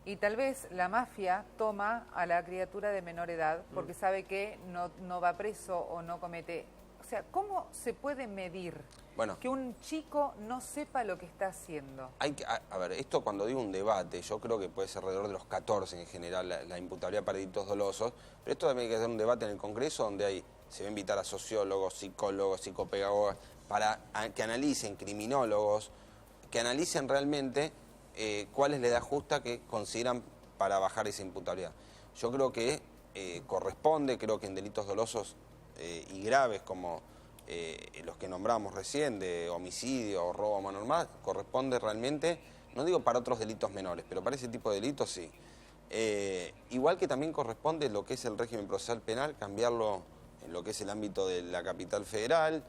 y tal vez la mafia toma a la criatura de menor edad porque sabe que no va preso o no comete... O sea, ¿cómo se puede medir que un chico no sepa lo que está haciendo? Hay que, a ver, esto cuando digo un debate, yo creo que puede ser alrededor de los 14 en general, la imputabilidad para delitos dolosos, pero esto también hay que hacer un debate en el Congreso donde se va a invitar a sociólogos, psicólogos, psicopedagogas, para que analicen, criminólogos, que analicen realmente cuál es la edad justa que consideran para bajar esa imputabilidad. Yo creo que corresponde, creo que en delitos dolosos y graves como los que nombramos recién, de homicidio o robo a mano armada, corresponde realmente, no digo para otros delitos menores, pero para ese tipo de delitos sí. Igual que también corresponde lo que es el régimen procesal penal, cambiarlo en lo que es el ámbito de la capital federal.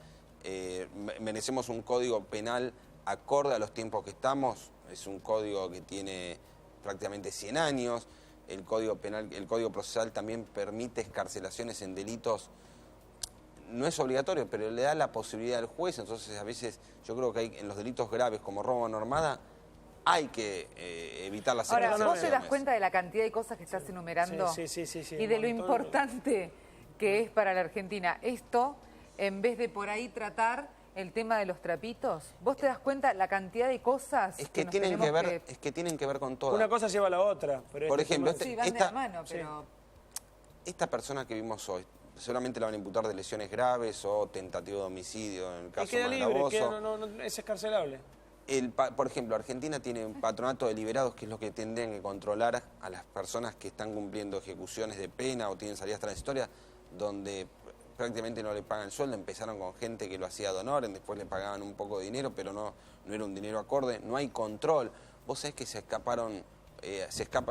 Merecemos un código penal acorde a los tiempos que estamos, es un código que tiene prácticamente 100 años, el código penal, el código procesal también permite excarcelaciones en delitos. No es obligatorio, pero le da la posibilidad al juez, entonces a veces yo creo que hay, en los delitos graves como robo a mano armada hay que evitar las Ahora, excarcelaciones. ¿vos te das cuenta de la cantidad de cosas que estás enumerando? Sí, y de lo importante que es para la Argentina. Esto, en vez de por ahí tratar el tema de los trapitos, ¿vos te das cuenta la cantidad de cosas que tienen que ver, es que tienen que ver con todo. Una cosa lleva a la otra. Pero por ejemplo, sí, van de la mano, pero... Esta persona que vimos hoy, solamente la van a imputar de lesiones graves o tentativo de homicidio en el caso queda más libre, gravoso. no, es escarcelable. Por ejemplo, Argentina tiene un patronato de liberados, que es lo que tendrían que controlar a las personas que están cumpliendo ejecuciones de pena o tienen salidas transitorias, donde prácticamente no le pagan sueldo. Empezaron con gente que lo hacía de honor, después le pagaban un poco de dinero, pero no era un dinero acorde, no hay control. Vos sabés que se escapan,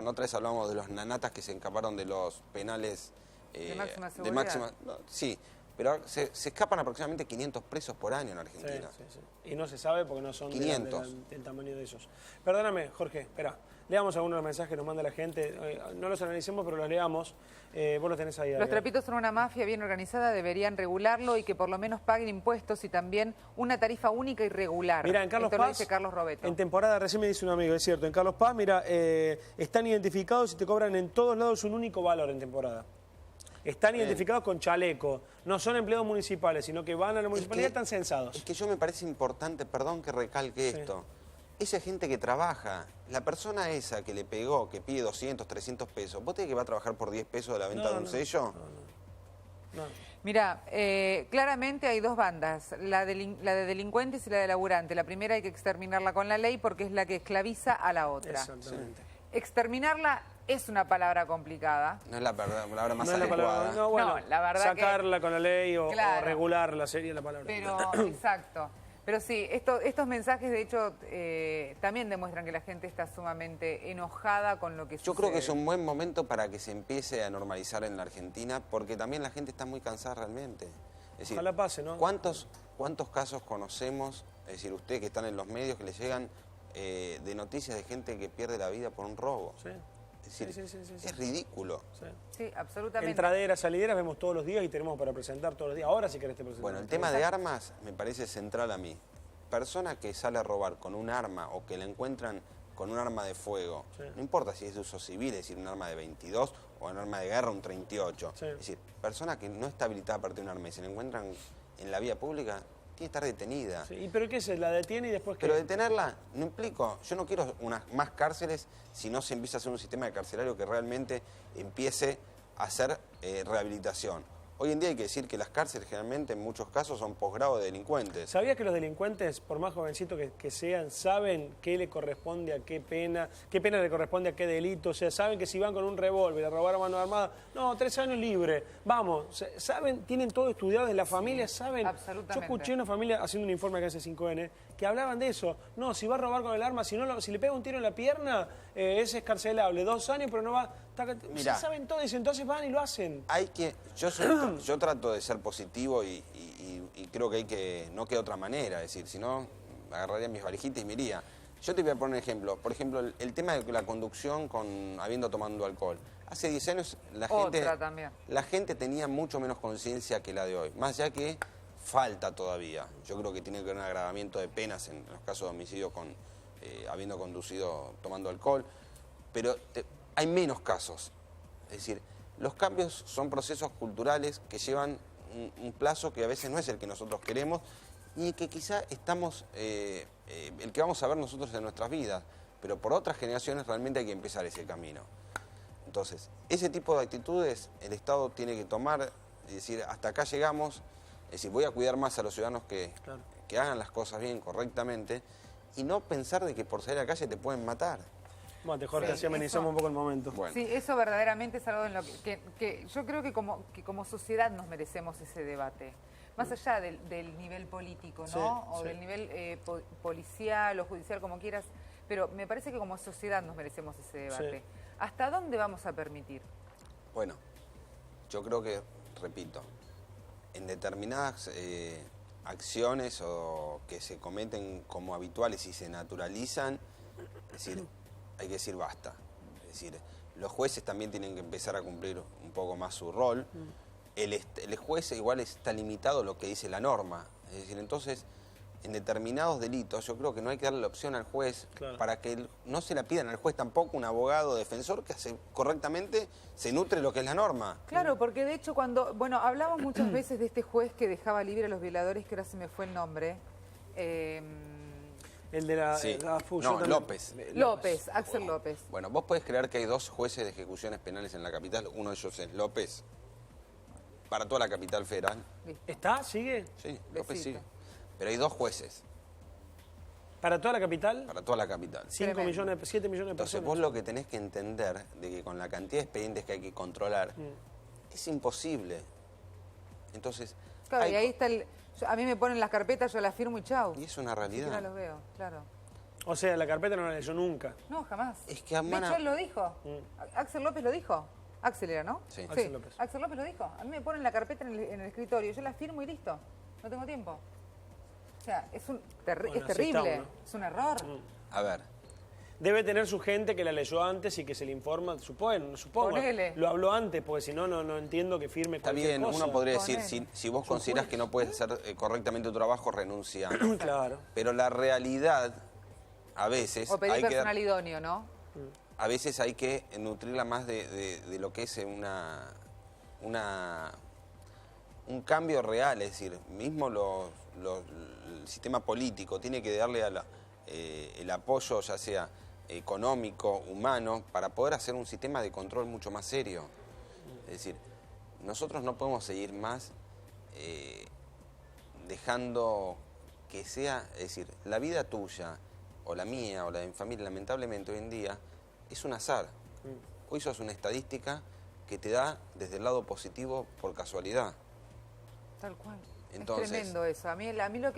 otra vez hablamos de los nanatas que se escaparon de los penales de máxima seguridad. Sí, pero se escapan aproximadamente 500 presos por año en Argentina. Sí. Y no se sabe porque no son 500. del tamaño de esos. Perdóname, Jorge, espera. Leamos algunos de los mensajes que nos manda la gente. No los analicemos, pero los leamos. Vos los tenés ahí. Los trapitos son una mafia bien organizada, deberían regularlo y que por lo menos paguen impuestos y también una tarifa única y regular. Mira, en Carlos Esto Paz, lo dice Carlos Robeto. En temporada, recién me dice un amigo, es cierto, en Carlos Paz, mira, están identificados y te cobran en todos lados un único valor en temporada. Están identificados con chaleco, no son empleados municipales, sino que van a la municipalidad y están censados. Es que yo me parece importante, perdón que recalque esto, esa gente que trabaja, la persona esa que le pegó, que pide 200, 300 pesos, ¿vos tenés que va a trabajar por 10 pesos de la venta de un sello? No. Mira, claramente hay dos bandas, la de delincuentes y la de laburantes. La primera hay que exterminarla con la ley porque es la que esclaviza a la otra. Exactamente. Exterminarla es una palabra complicada. No es la palabra más No es la adecuada. palabra, no, bueno, No, la verdad sacarla con la ley o Claro. regularla sería la palabra. Pero, exacto. Pero sí, estos mensajes de hecho también demuestran que la gente está sumamente enojada con lo que sucede. Yo creo que es un buen momento para que se empiece a normalizar en la Argentina, porque también la gente está muy cansada realmente. Es decir, ojalá pase, ¿no? ¿cuántos casos conocemos, es decir, ustedes que están en los medios, que les llegan de noticias de gente que pierde la vida por un robo? Sí. Es decir, Sí. es ridículo. Sí, absolutamente. Entraderas, salideras vemos todos los días y tenemos para presentar todos los días. Ahora sí querés te presentamos. Bueno, el tema de armas me parece central a mí. Persona que sale a robar con un arma o que la encuentran con un arma de fuego, no importa si es de uso civil, es decir, un arma de 22 o un arma de guerra, un 38. Es decir, persona que no está habilitada para tener un arma y se la encuentran en la vía pública, tiene que estar detenida. Sí, ¿y pero qué es? ¿La detiene y después qué? Pero detenerla no implica, yo no quiero más cárceles si no se empieza a hacer un sistema de carcelario que realmente empiece a hacer rehabilitación. Hoy en día hay que decir que las cárceles generalmente en muchos casos son posgrado de delincuentes. ¿Sabías que los delincuentes, por más jovencitos que sean, saben qué le corresponde a qué pena le corresponde a qué delito? O sea, saben que si van con un revólver a robar a mano armada, no, 3 años libre, vamos, saben, tienen todo estudiado desde la familia, saben. Absolutamente. Yo escuché una familia haciendo un informe acá hace 5N, que hablaban de eso. No, si va a robar con el arma, si le pega un tiro en la pierna, es escarcelable, 2 años, pero no va... Mirá, saben todo eso, entonces van y lo hacen. Yo trato de ser positivo y creo que no queda otra manera. Es decir, si no, agarraría mis valijitas y me iría. Yo te voy a poner un ejemplo. Por ejemplo, el tema de la conducción habiendo tomado alcohol. Hace 10 años la gente tenía mucho menos conciencia que la de hoy. Más allá que falta todavía. Yo creo que tiene que haber un agravamiento de penas en los casos de homicidio habiendo conducido tomando alcohol. Pero hay menos casos. Es decir, los cambios son procesos culturales que llevan un plazo que a veces no es el que nosotros queremos y que quizá estamos, el que vamos a ver nosotros en nuestras vidas, pero por otras generaciones realmente hay que empezar ese camino. Entonces, ese tipo de actitudes el Estado tiene que tomar y decir, hasta acá llegamos, es decir, voy a cuidar más a los ciudadanos que hagan las cosas bien, correctamente, y no pensar de que por salir a la calle te pueden matar. Bueno, Jorge, así amenizamos un poco el momento. Bueno. Sí, eso verdaderamente es algo en lo que yo creo que como sociedad nos merecemos ese debate. Más allá del nivel político, ¿no? O del nivel policial o judicial, como quieras. Pero me parece que como sociedad nos merecemos ese debate. Sí. ¿Hasta dónde vamos a permitir? Bueno, yo creo que, repito, en determinadas acciones o que se cometen como habituales y se naturalizan, es decir, hay que decir basta. Es decir, los jueces también tienen que empezar a cumplir un poco más su rol. El juez igual está limitado a lo que dice la norma. Es decir, entonces, en determinados delitos, yo creo que no hay que darle la opción al juez para que no se la pidan al juez tampoco un abogado defensor que correctamente se nutre lo que es la norma. Claro, porque de hecho hablamos muchas veces de este juez que dejaba libre a los violadores, que ahora se me fue el nombre. El de la... Sí. López. López, Axel López. Bueno, vos podés creer que hay 2 jueces de ejecuciones penales en la capital. Uno de ellos es López, para toda la capital federal. ¿Está? ¿Sigue? Sí, López sigue. Pero hay 2 jueces. ¿Para toda la capital? Para toda la capital. 7 millones de Entonces personas. vos lo que tenés que entender de que con la cantidad de expedientes que hay que controlar, es imposible. Entonces... Claro, y ahí está a mí me ponen las carpetas, yo las firmo y chau. Y es una realidad. Ni siquiera los veo, claro. O sea, la carpeta no la leyó nunca. No, jamás. Es que de hecho, él lo dijo. Axel López lo dijo. Axel era, ¿no? Sí. Axel López. Axel López lo dijo. A mí me ponen la carpeta en el escritorio, yo la firmo y listo. No tengo tiempo. O sea, es terrible. ¿No? Es un error. A ver. Debe tener su gente que la leyó antes y que se le informa, supongo. Ponele. Lo habló antes, porque si no, no entiendo que firme Está cualquier bien, cosa. uno podría decir, si vos considerás que no puedes hacer correctamente tu trabajo, renuncia. Claro. Pero la realidad, a veces... O pedir personal idóneo, ¿no? A veces hay que nutrirla más de lo que es un cambio real, es decir, mismo el sistema político tiene que darle el apoyo, ya sea económico, humano, para poder hacer un sistema de control mucho más serio. Es decir, nosotros no podemos seguir más dejando que sea, es decir, la vida tuya, o la mía, o la de mi familia, lamentablemente hoy en día, es un azar. Hoy sos una estadística que te da desde el lado positivo por casualidad. Tal cual. Entonces, es tremendo eso. A mí lo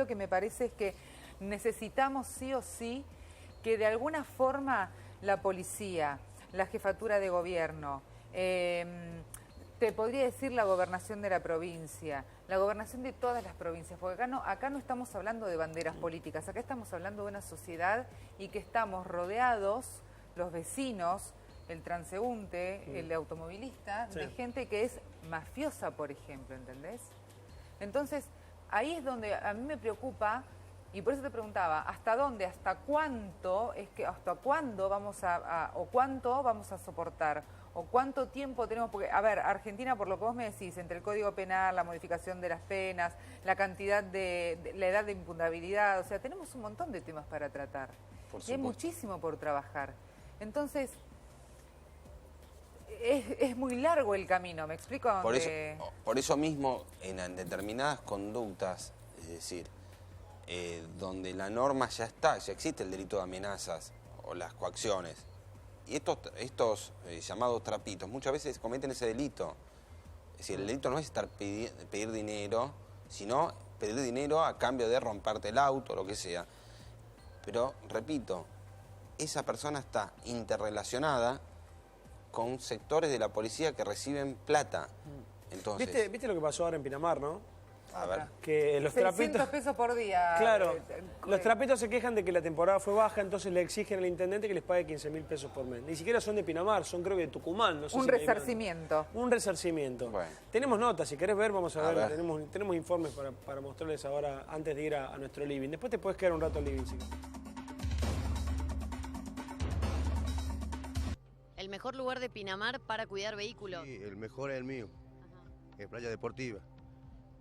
que me parece es que necesitamos sí o sí que de alguna forma la policía, la jefatura de gobierno, te podría decir la gobernación de la provincia, la gobernación de todas las provincias, porque acá no estamos hablando de banderas políticas, acá estamos hablando de una sociedad y que estamos rodeados, los vecinos, el transeúnte, el automovilista, de gente que es mafiosa, por ejemplo, ¿entendés? Entonces, ahí es donde a mí me preocupa, y por eso te preguntaba, ¿hasta dónde, hasta cuánto vamos o cuánto vamos a soportar? ¿O cuánto tiempo tenemos? Porque, a ver, Argentina, por lo que vos me decís, entre el Código Penal, la modificación de las penas, la cantidad la edad de imputabilidad, o sea, tenemos un montón de temas para tratar. Y hay muchísimo por trabajar. Entonces, es muy largo el camino, ¿me explico? Por eso mismo, en determinadas conductas, es decir, donde la norma ya existe el delito de amenazas o las coacciones, y estos llamados trapitos muchas veces cometen ese delito. Es decir, el delito no es pedir dinero, sino pedir dinero a cambio de romperte el auto, lo que sea. Pero, repito, esa persona está interrelacionada con sectores de la policía que reciben plata. Entonces, ¿Viste lo que pasó ahora en Pinamar, no? a ver. Que los 600 trapitos... pesos por día. Claro, los trapitos se quejan de que la temporada fue baja, entonces le exigen al intendente que les pague 15.000 pesos por mes. Ni siquiera son de Pinamar, son creo que de Tucumán. No sé un resarcimiento. Un resarcimiento. Bueno. Tenemos notas, si querés ver, vamos a ver. Tenemos informes para mostrarles ahora antes de ir a nuestro living. Después te puedes quedar un rato al living, si querés. ¿El mejor lugar de Pinamar para cuidar vehículos? Sí, el mejor es el mío, es Playa Deportiva.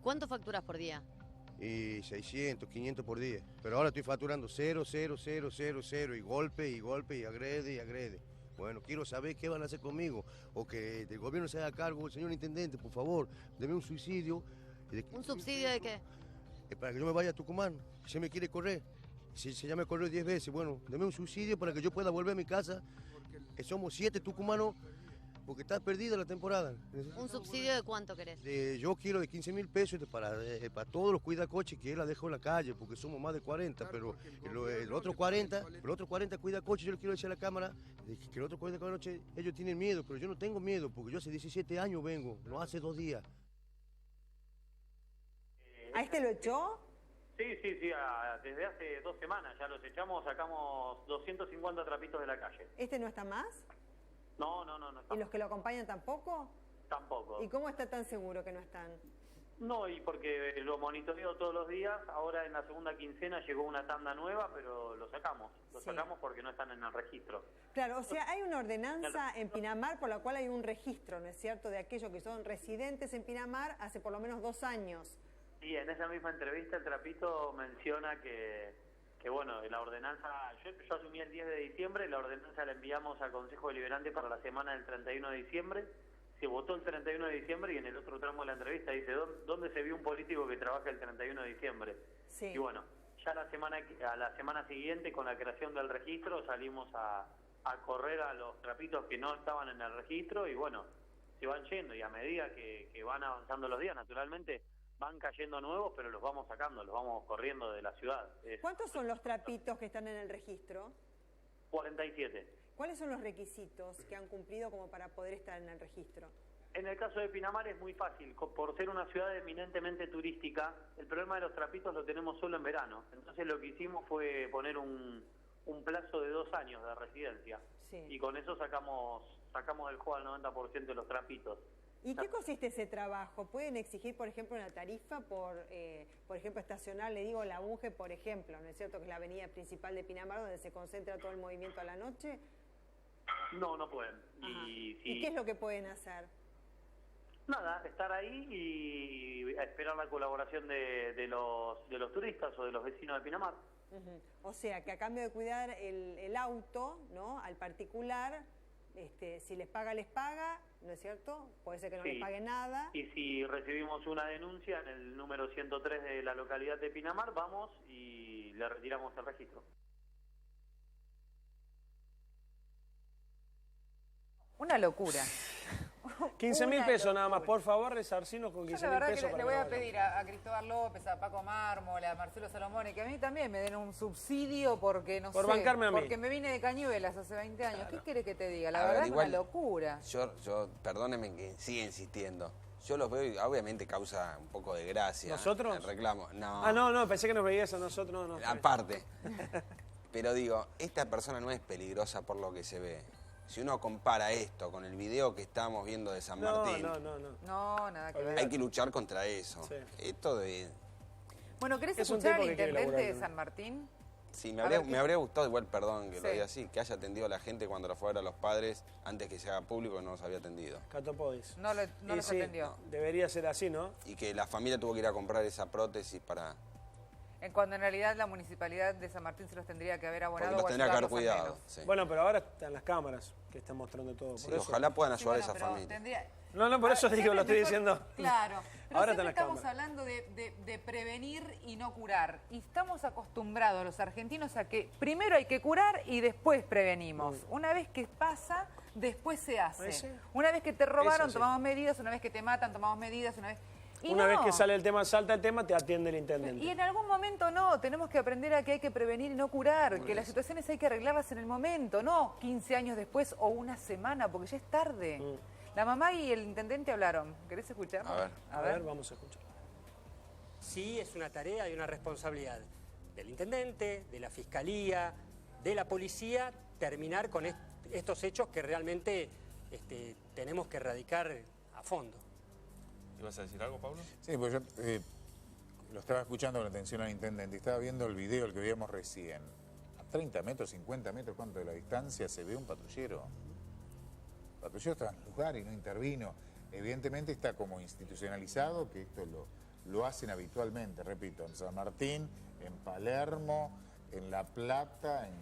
¿Cuánto facturas por día? Y 600, 500 por día. Pero ahora estoy facturando 0, 0, 0, 0, 0, y golpe, y agrede, y agrede. Bueno, quiero saber qué van a hacer conmigo, o que el gobierno se haga cargo. Señor intendente, por favor, deme un subsidio. ¿Un subsidio de qué? Para que yo me vaya a Tucumán, si me quiere correr. Si ya me corrió 10 veces, bueno, deme un subsidio para que yo pueda volver a mi casa. Somos 7 tucumanos, porque está perdida la temporada. ¿Un subsidio de cuánto querés? Yo quiero de 15.000 pesos para todos los cuidacoches que él la dejó en la calle, porque somos más de 40, pero el otro 40 cuidacoches, yo le quiero decir a la Cámara que el otro cuidacoches, ellos tienen miedo, pero yo no tengo miedo, porque yo hace 17 años vengo, no hace 2 días. ¿A este lo echó? Sí, desde hace 2 semanas ya los echamos, sacamos 250 trapitos de la calle. ¿Este no está más? No está. ¿Y los que lo acompañan tampoco? Tampoco. ¿Y cómo está tan seguro que no están? No, y porque lo monitoreo todos los días, ahora en la segunda quincena llegó una tanda nueva, pero lo sacamos. Lo sacamos porque no están en el registro. Claro, o sea, hay una ordenanza en Pinamar por la cual hay un registro, ¿no es cierto?, de aquellos que son residentes en Pinamar hace por lo menos 2 años. Y en esa misma entrevista el Trapito menciona que bueno, la ordenanza, yo asumí el 10 de diciembre, la ordenanza la enviamos al Consejo Deliberante para la semana del 31 de diciembre, se votó el 31 de diciembre y en el otro tramo de la entrevista dice, ¿dónde se vio un político que trabaja el 31 de diciembre? Sí. Y bueno, ya a la semana siguiente, con la creación del registro, salimos a correr a los trapitos que no estaban en el registro y bueno, se van yendo y a medida que van avanzando los días, naturalmente, van cayendo nuevos, pero los vamos sacando, los vamos corriendo de la ciudad. ¿Cuántos son los trapitos que están en el registro? 47. ¿Cuáles son los requisitos que han cumplido como para poder estar en el registro? En el caso de Pinamar es muy fácil, por ser una ciudad eminentemente turística, el problema de los trapitos lo tenemos solo en verano. Entonces lo que hicimos fue poner un plazo de 2 años de residencia. Sí. Y con eso sacamos del juego al 90% de los trapitos. ¿Y qué consiste ese trabajo? ¿Pueden exigir, por ejemplo, una tarifa por ejemplo, estacionar, le digo, la Bunge, por ejemplo, ¿no es cierto?, que es la avenida principal de Pinamar, donde se concentra todo el movimiento a la noche? No pueden. ¿Y qué es lo que pueden hacer? Nada, estar ahí y esperar la colaboración de los turistas o de los vecinos de Pinamar. O sea, que a cambio de cuidar el auto, ¿no?, al particular, si les paga, ¿no es cierto? Puede ser que no les pague nada. Y si recibimos una denuncia en el número 103 de la localidad de Pinamar, vamos y le retiramos el registro. Una locura. 15.000 pesos nada más, por favor, resarcinos con 15.000 pesos. La verdad que para le voy a vaya. pedir a Cristóbal López, a Paco Mármol, a Marcelo Salomón, que a mí también me den un subsidio porque, no Por sé, bancarme a mí. porque me vine de Cañuelas hace 20 años. ¿Qué querés que te diga? La A ver, verdad es igual, una locura. Yo, perdónenme que siga insistiendo. Yo los veo y obviamente causa un poco de gracia. ¿Nosotros? El reclamo. No. Ah, no, pensé que nos veías a nosotros. No. Aparte. Pero digo, esta persona no es peligrosa por lo que se ve. Si uno compara esto con el video que estamos viendo de San Martín, No, nada que ver. hay que luchar contra eso. Sí. Esto de... Bueno, ¿querés Es un escuchar tipo al que quiere intendente de laburar. San Martín? Sí, A ver, me habría gustado, igual, perdón que lo Sí. diga así, que haya atendido a la gente cuando lo fue a ver a los padres antes que se haga público, no los había atendido. Catopodis. No Y los sí, atendió. Debería ser así, ¿no? Y que la familia tuvo que ir a comprar esa prótesis para... Cuando en realidad la municipalidad de San Martín se los tendría que haber abonado. Porque los o tendría que haber ayudarlos al cuidado. menos. Sí. Bueno, pero ahora están las cámaras que están mostrando todo. Sí, por eso. ojalá puedan Sí, ayudar bueno, a esa pero familia. tendría- No, por eso digo, lo estoy diciendo. Claro. Pero Ahora siempre están las estamos cámaras. hablando de prevenir y no curar. Y estamos acostumbrados los argentinos a que primero hay que curar y después prevenimos. Una vez que pasa, después se hace. Sí. Una vez que te robaron, Eso sí. tomamos medidas. Una vez que te matan, tomamos medidas. Una vez que sale el tema, salta el tema, te atiende el intendente. Y en algún momento no, tenemos que aprender a que hay que prevenir y no curar, que las situaciones hay que arreglarlas en el momento, no 15 años después o una semana, porque ya es tarde. La mamá y el intendente hablaron. ¿Querés escucharlo? A ver. A ver, vamos a escuchar. Sí, es una tarea y una responsabilidad del intendente, de la fiscalía, de la policía, terminar con estos hechos que realmente tenemos que erradicar a fondo. ¿Ibas a decir algo, Pablo? Sí, pues yo lo estaba escuchando con atención al intendente, estaba viendo el video, el que veíamos recién. A 30 metros, 50 metros, ¿cuánto de la distancia se ve un patrullero? El patrullero estaba en el lugar y no intervino. Evidentemente está como institucionalizado, que esto lo hacen habitualmente, repito, en San Martín, en Palermo, en La Plata, en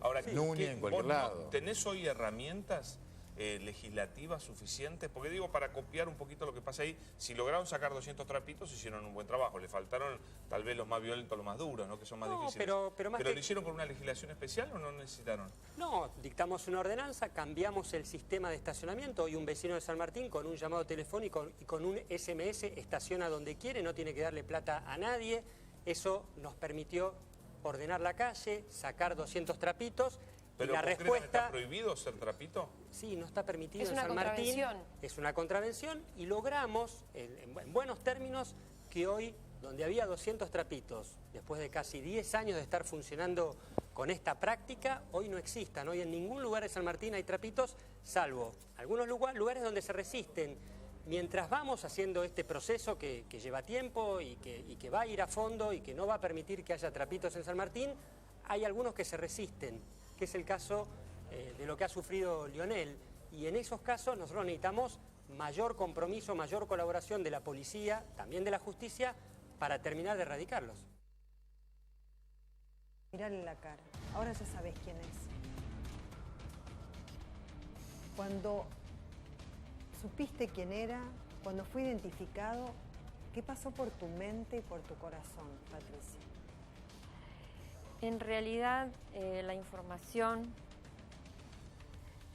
Ahora, Núñez, en cualquier vos lado. ¿Tenés hoy herramientas legislativas suficientes? Porque digo, para copiar un poquito lo que pasa ahí, si lograron sacar 200 trapitos, hicieron un buen trabajo. Le faltaron tal vez los más violentos, los más duros, ¿no? Que son más difíciles. pero más ¿Pero que- lo hicieron con una legislación especial o no necesitaron? No, dictamos una ordenanza, cambiamos el sistema de estacionamiento. Hoy un vecino de San Martín con un llamado telefónico y con un SMS estaciona donde quiere, no tiene que darle plata a nadie. Eso nos permitió ordenar la calle, sacar 200 trapitos. ¿Pero y la concretamente respuesta... está prohibido ser trapito? Sí, no está permitido Es en una San Martín. contravención. Es una contravención y logramos, en buenos términos, que hoy, donde había 200 trapitos, después de casi 10 años de estar funcionando con esta práctica, hoy no existan. Hoy en ningún lugar de San Martín hay trapitos, salvo algunos lugares donde se resisten. Mientras vamos haciendo este proceso que lleva tiempo y que va a ir a fondo y que no va a permitir que haya trapitos en San Martín, hay algunos que se resisten, que es el caso de lo que ha sufrido Lionel. Y en esos casos nosotros necesitamos mayor compromiso, mayor colaboración de la policía, también de la justicia, para terminar de erradicarlos. Mirale la cara. Ahora ya sabés quién es. Cuando supiste quién era, cuando fue identificado, ¿qué pasó por tu mente y por tu corazón, Patricia? En realidad, la información...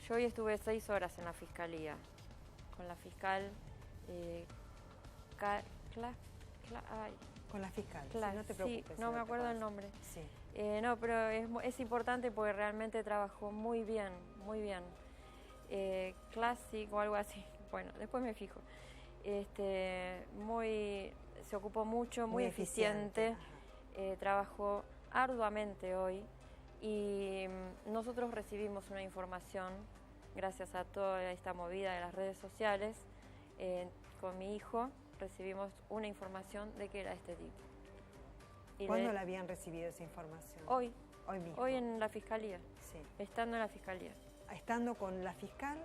Yo hoy estuve 6 horas en la fiscalía, con la fiscal... ay, Con la fiscal, sí, Cla- no te sí, preocupes. no si me te acuerdo el acuerdas. nombre. Sí. No, pero es importante porque realmente trabajó muy bien, muy bien. Classic o algo así, bueno, después me fijo. Se ocupó mucho, muy eficiente, trabajó arduamente hoy y nosotros recibimos una información, gracias a toda esta movida de las redes sociales, con mi hijo recibimos una información de que era este tipo. Y ¿Cuándo la habían recibido esa información? Hoy. Hoy mismo. Hoy en la fiscalía. Sí. Estando en la fiscalía. Estando con la fiscal,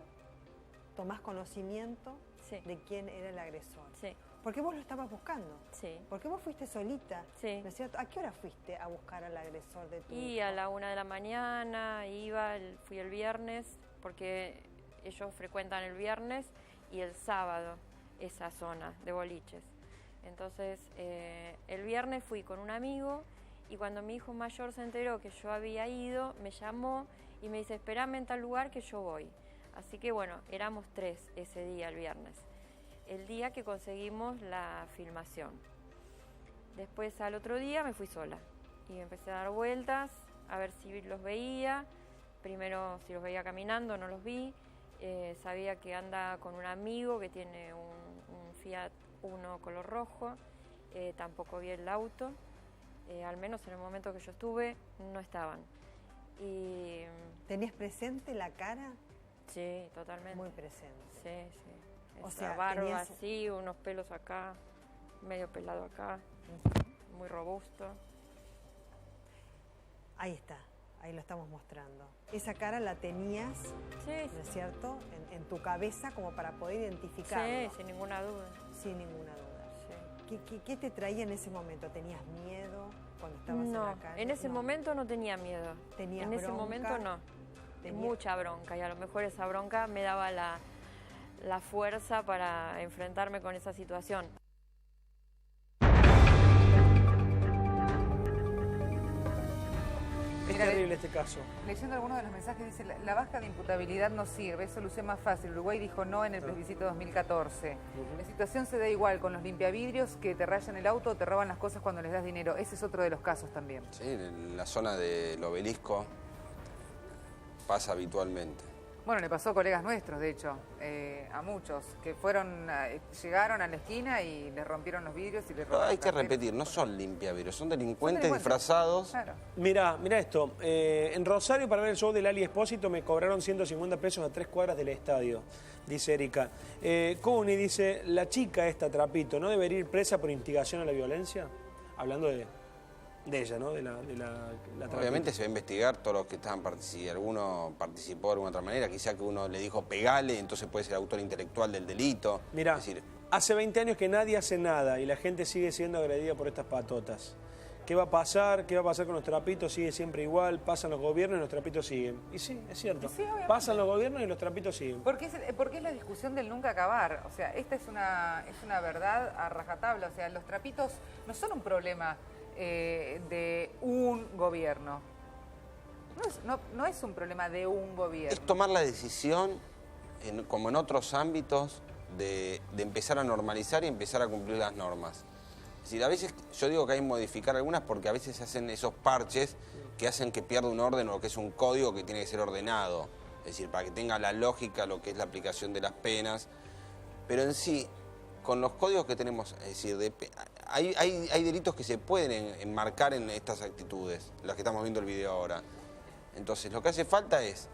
tomás conocimiento Sí. de quién era el agresor. Sí. Porque vos lo estabas buscando. Sí. Porque vos fuiste solita. Sí. ¿No es cierto? ¿A qué hora fuiste a buscar al agresor de tu Y hijo? a la 1 de la mañana fui el viernes, porque ellos frecuentan el viernes y el sábado esa zona de boliches. Entonces, el viernes fui con un amigo y cuando mi hijo mayor se enteró que yo había ido, me llamó y me dice, esperame en tal lugar que yo voy. Así que bueno, éramos 3 ese día, el viernes. El día que conseguimos la filmación. Después al otro día me fui sola y empecé a dar vueltas a ver si los veía. Primero si los veía caminando, no los vi. Sabía que anda con un amigo que tiene un Fiat Uno color rojo. Tampoco vi el auto. Al menos en el momento que yo estuve, no estaban. Y... ¿Tenías presente la cara? Sí, totalmente. Muy presente. Sí, sí. O Esa sea, barba así, unos pelos acá, medio pelado acá, muy robusto. Ahí está, ahí lo estamos mostrando. Esa cara la tenías, ¿no es cierto?, en tu cabeza como para poder identificarlo. Sí, sin ninguna duda. Sin ninguna duda. Sí. ¿Qué te traía en ese momento? ¿Tenías miedo cuando estabas en la calle? En ese momento no tenía miedo. ¿Tenías bronca? Ese momento no. Mucha bronca, y a lo mejor esa bronca me daba la fuerza para enfrentarme con esa situación. Es terrible este caso. Leyendo algunos de los mensajes dice, la baja de imputabilidad no sirve, es solución más fácil. Uruguay dijo no en el plebiscito 2014. La situación se da igual con los limpiavidrios que te rayan el auto o te roban las cosas cuando les das dinero. Ese es otro de los casos también. Sí, en la zona del Obelisco pasa habitualmente. Bueno, le pasó a colegas nuestros, de hecho, a muchos, que llegaron a la esquina y les rompieron los vidrios y les robaron. Hay que repetir, no son limpiavidrios, son delincuentes disfrazados. Claro. Mirá esto, en Rosario para ver el show de Lali Espósito me cobraron 150 pesos a 3 cuadras del estadio, dice Erika. Cuni dice, la chica esta Trapito, ¿no debería ir presa por instigación a la violencia? Hablando de ella, ¿no? De la Obviamente se va a investigar todos los que estaban, si alguno participó de alguna otra manera, quizá que uno le dijo pegale, entonces puede ser autor intelectual del delito. Mirá, es decir, hace 20 años que nadie hace nada y la gente sigue siendo agredida por estas patotas. ¿Qué va a pasar? ¿Qué va a pasar con los trapitos? Sigue siempre igual, pasan los gobiernos y los trapitos siguen. Y sí, es cierto, sí, pasan los gobiernos y los trapitos siguen. Porque es la discusión del nunca acabar. O sea, esta es una verdad a rajatabla. O sea, los trapitos no son un problema de un gobierno. No es un problema de un gobierno. es tomar la decisión, como en otros ámbitos, de empezar a normalizar y empezar a cumplir las normas. Es decir, a veces yo digo que hay que modificar algunas porque a veces se hacen esos parches que hacen que pierda un orden o lo que es un código que tiene que ser ordenado. Es decir, para que tenga la lógica lo que es la aplicación de las penas. Pero en sí, con los códigos que tenemos, es decir, hay delitos que se pueden enmarcar en estas actitudes, las que estamos viendo el video ahora. Entonces, lo que hace falta es,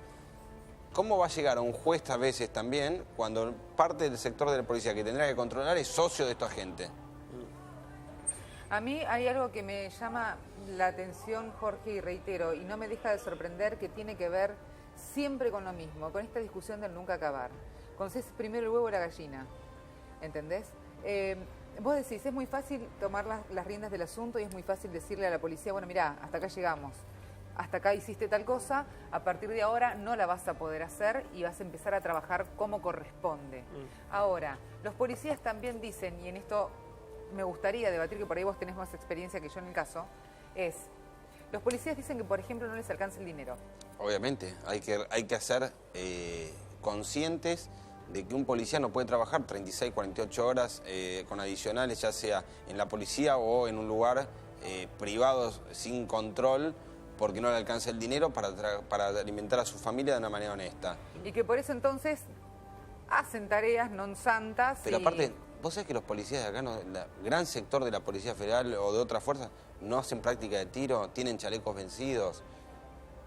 ¿cómo va a llegar a un juez a veces también cuando parte del sector de la policía que tendrá que controlar es socio de esta gente? A mí hay algo que me llama la atención, Jorge, y reitero, y no me deja de sorprender, que tiene que ver siempre con lo mismo, con esta discusión del nunca acabar. Cuando es primero el huevo o la gallina, ¿entendés? Vos decís, es muy fácil tomar las riendas del asunto y es muy fácil decirle a la policía, bueno, mirá, hasta acá llegamos, hasta acá hiciste tal cosa, a partir de ahora no la vas a poder hacer y vas a empezar a trabajar como corresponde. Ahora, los policías también dicen, y en esto me gustaría debatir, que por ahí vos tenés más experiencia que yo en el caso, los policías dicen que, por ejemplo, no les alcanza el dinero. Obviamente, hay que hacer conscientes de que un policía no puede trabajar 36, 48 horas con adicionales, ya sea en la policía o en un lugar privado sin control, porque no le alcanza el dinero para alimentar a su familia de una manera honesta. Y que por eso entonces hacen tareas non santas. Pero aparte, vos sabés que los policías de acá, el gran sector de la Policía Federal o de otras fuerzas, no hacen práctica de tiro, tienen chalecos vencidos.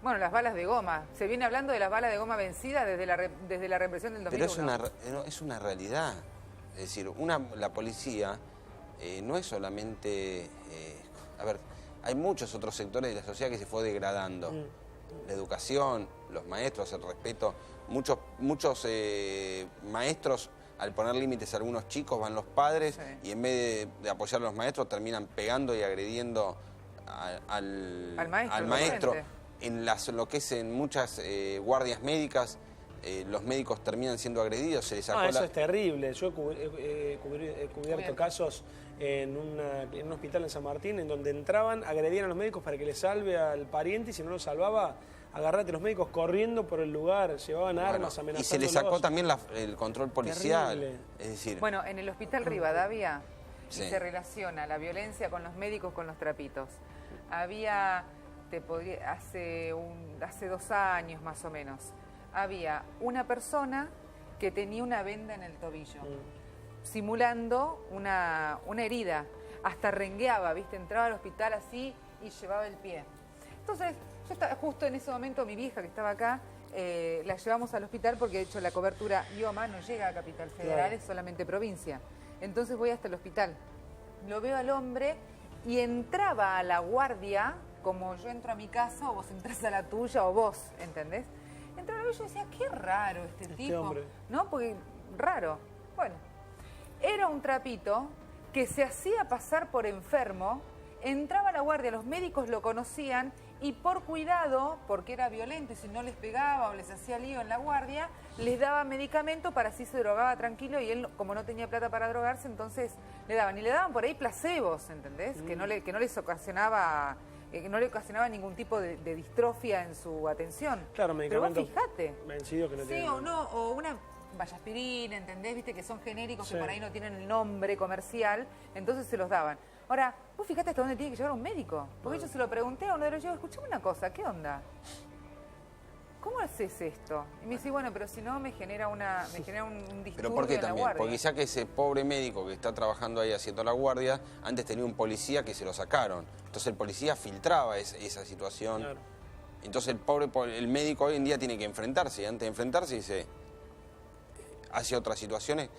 Bueno, las balas de goma. Se viene hablando de las balas de goma vencidas desde la represión del 2001. Pero es una realidad. Es decir, la policía no es solamente... a ver, hay muchos otros sectores de la sociedad que se fue degradando. La educación, los maestros, el respeto. Muchos maestros, al poner límites a algunos chicos, van los padres y en vez de apoyar a los maestros terminan pegando y agrediendo al maestro. En lo que es en muchas guardias médicas, los médicos terminan siendo agredidos, se les sacó eso es terrible. Yo he cubierto casos en un hospital en San Martín en donde entraban, agredían a los médicos para que les salve al pariente y si no lo salvaba, agarrate, los médicos corriendo por el lugar, llevaban armas, amenazándolos. Y se le sacó también el control policial. Terrible. Es decir... Bueno, en el hospital Rivadavia se relaciona la violencia con los médicos, con los trapitos. Había, hace 2 años más o menos, había una persona que tenía una venda en el tobillo, simulando una herida. Hasta rengueaba, ¿viste? Entraba al hospital así y llevaba el pie. Entonces, yo estaba justo en ese momento, mi vieja que estaba acá, la llevamos al hospital porque de hecho la cobertura IOMA no llega a Capital Federal, es solamente provincia. Entonces voy hasta el hospital, lo veo al hombre y entraba a la guardia como yo entro a mi casa o vos entras a la tuya o vos, ¿entendés? Entraba y yo decía, qué raro este tipo, hombre. ¿no? Porque raro. Bueno, era un trapito que se hacía pasar por enfermo, entraba a la guardia, los médicos lo conocían y por cuidado, porque era violento y si no les pegaba o les hacía lío en la guardia, les daba medicamento para así se drogaba tranquilo y él, como no tenía plata para drogarse, entonces le daban. Y le daban por ahí placebos, ¿entendés? Que no les ocasionaba... no le ocasionaba ningún tipo de distrofia en su atención. Claro, medicamentos. Pero vos fijate. Vencidos que no tienen. Sí o no, o una vallaspirina, ¿entendés? Viste que son genéricos que por ahí no tienen el nombre comercial, entonces se los daban. Ahora, vos fijate hasta dónde tiene que llevar un médico. Porque yo se lo pregunté a uno de los chicos, escuchame una cosa, ¿qué onda? ¿Cómo haces esto? Y me dice, bueno, pero si no me genera un disturbio. ¿Pero por qué en la también? guardia. Porque ya que ese pobre médico que está trabajando ahí haciendo la guardia, antes tenía un policía que se lo sacaron. Entonces el policía filtraba esa situación. Claro. Entonces el médico hoy en día tiene que enfrentarse. Y antes de enfrentarse hace otras situaciones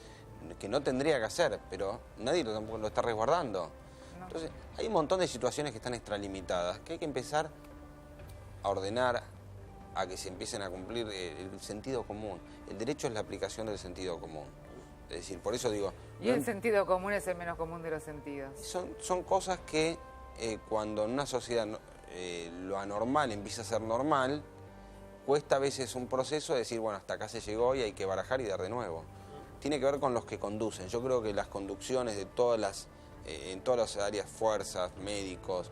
que no tendría que hacer, pero nadie tampoco lo está resguardando. No. Entonces hay un montón de situaciones que están extralimitadas, que hay que empezar a ordenar, a que se empiecen a cumplir el sentido común. El derecho es la aplicación del sentido común. Es decir, por eso digo... Y el sentido común es el menos común de los sentidos. Son cosas que cuando en una sociedad lo anormal empieza a ser normal, cuesta a veces un proceso de decir, bueno, hasta acá se llegó y hay que barajar y dar de nuevo. Tiene que ver con los que conducen. Yo creo que las conducciones de en todas las áreas, fuerzas, médicos,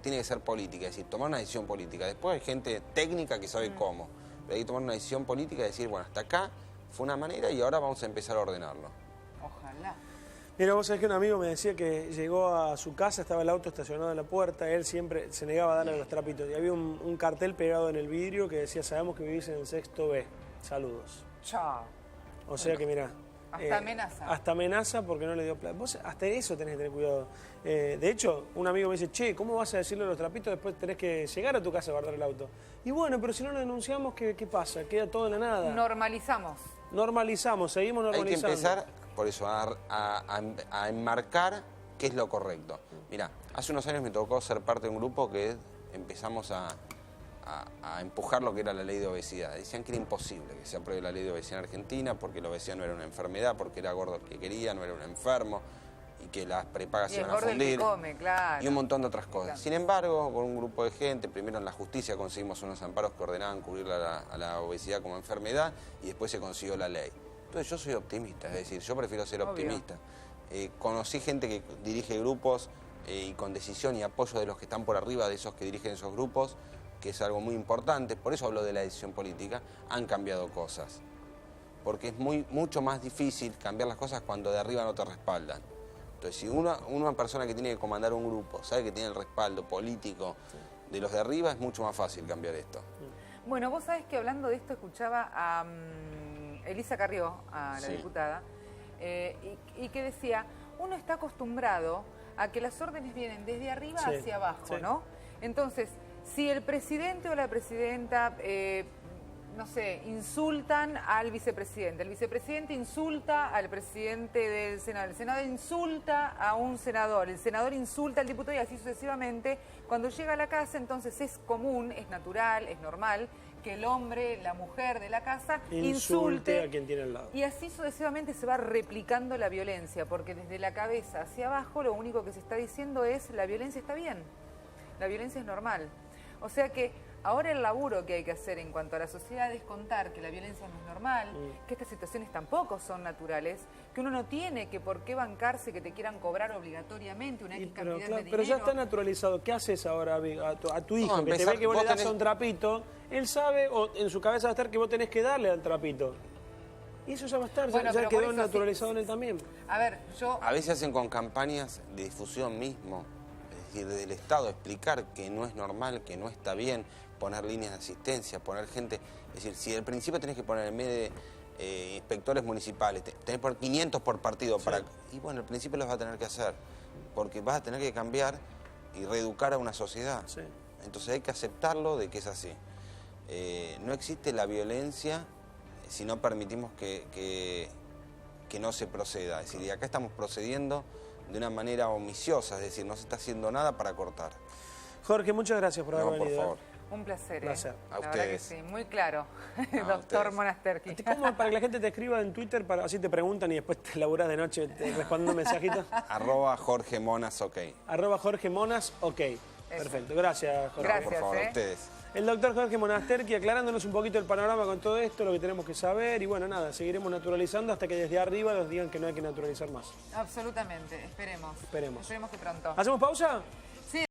tiene que ser política, es decir, tomar una decisión política. Después hay gente técnica que sabe cómo, pero hay que tomar una decisión política y decir, bueno, hasta acá fue una manera y ahora vamos a empezar a ordenarlo. Ojalá. Mira, vos sabés que un amigo me decía que llegó a su casa, estaba el auto estacionado en la puerta, él siempre se negaba a darle los trapitos y había un cartel pegado en el vidrio que decía, sabemos que vivís en el 6º B, saludos. Chao. O sea que mirá. Hasta amenaza. Hasta amenaza porque no le dio plata. Vos hasta eso tenés que tener cuidado. De hecho, un amigo me dice, che, ¿cómo vas a decirle los trapitos? Después tenés que llegar a tu casa a guardar el auto. Y bueno, pero si no lo denunciamos, ¿qué pasa? Queda todo en la nada. Normalizamos. Normalizamos, seguimos normalizando. Hay que empezar, por eso, a enmarcar qué es lo correcto. Mirá, hace unos años me tocó ser parte de un grupo que empezamos a empujar lo que era la ley de obesidad. Decían que era imposible que se apruebe la ley de obesidad en Argentina porque la obesidad no era una enfermedad, porque era gordo el que quería, no era un enfermo y que las prepagas se iban a fundir. Come, claro. Y un montón de otras cosas. Claro. Sin embargo, con un grupo de gente, primero en la justicia conseguimos unos amparos que ordenaban cubrir a la obesidad como enfermedad y después se consiguió la ley. Entonces yo soy optimista, es decir, yo prefiero ser optimista. Conocí gente que dirige grupos y con decisión y apoyo de los que están por arriba de esos que dirigen esos grupos, que es algo muy importante, por eso hablo de la decisión política, han cambiado cosas. Porque es mucho más difícil cambiar las cosas cuando de arriba no te respaldan. Entonces, si una persona que tiene que comandar un grupo sabe que tiene el respaldo político de los de arriba, es mucho más fácil cambiar esto. Bueno, vos sabés que hablando de esto escuchaba a Elisa Carrió, a la diputada, y que decía, uno está acostumbrado a que las órdenes vienen desde arriba hacia abajo, ¿no? Entonces, si el presidente o la presidenta, no sé, insultan al vicepresidente, el vicepresidente insulta al presidente del Senado, el Senado insulta a un senador, el senador insulta al diputado y así sucesivamente, cuando llega a la casa entonces es común, es natural, es normal que el hombre, la mujer de la casa insulte a quien tiene al lado. Y así sucesivamente se va replicando la violencia, porque desde la cabeza hacia abajo lo único que se está diciendo es la violencia está bien, la violencia es normal. O sea que Ahora el laburo que hay que hacer en cuanto a la sociedad es contar que la violencia no es normal, que estas situaciones tampoco son naturales, que uno no tiene que por qué bancarse que te quieran cobrar obligatoriamente una X cantidad de dinero. Pero ya está naturalizado. ¿Qué haces ahora a tu hijo? No, que te ve que vos le das a un trapito, él sabe, o en su cabeza va a estar que vos tenés que darle al trapito. Y eso ya va a estar, bueno, ya quedó naturalizado en él también. A ver, A veces hacen con campañas de difusión mismo, es decir, del Estado, explicar que no es normal, que no está bien, poner líneas de asistencia, poner gente... Es decir, si al principio tenés que poner en vez de inspectores municipales, tenés que poner 500 por partido, para... Y bueno, al principio los vas a tener que hacer, porque vas a tener que cambiar y reeducar a una sociedad. Entonces hay que aceptarlo de que es así. No existe la violencia si no permitimos que no se proceda. Es decir, y acá estamos procediendo de una manera omisiosa, es decir, no se está haciendo nada para cortar. Jorge, muchas gracias por haber venido. Por favor. Un placer. A la ustedes. verdad que sí, muy claro. Doctor Monasterki. ¿Cómo para que la gente te escriba en Twitter, así te preguntan y después te laburás de noche respondiendo mensajitos? @Jorge Monas, ok. @Jorge Monas, ok. Perfecto, gracias Jorge. Gracias, por favor, a ustedes. El doctor Jorge Monasterki aclarándonos un poquito el panorama con todo esto, lo que tenemos que saber y bueno, nada, seguiremos naturalizando hasta que desde arriba nos digan que no hay que naturalizar más. Absolutamente, esperemos. Esperemos que pronto. ¿Hacemos pausa?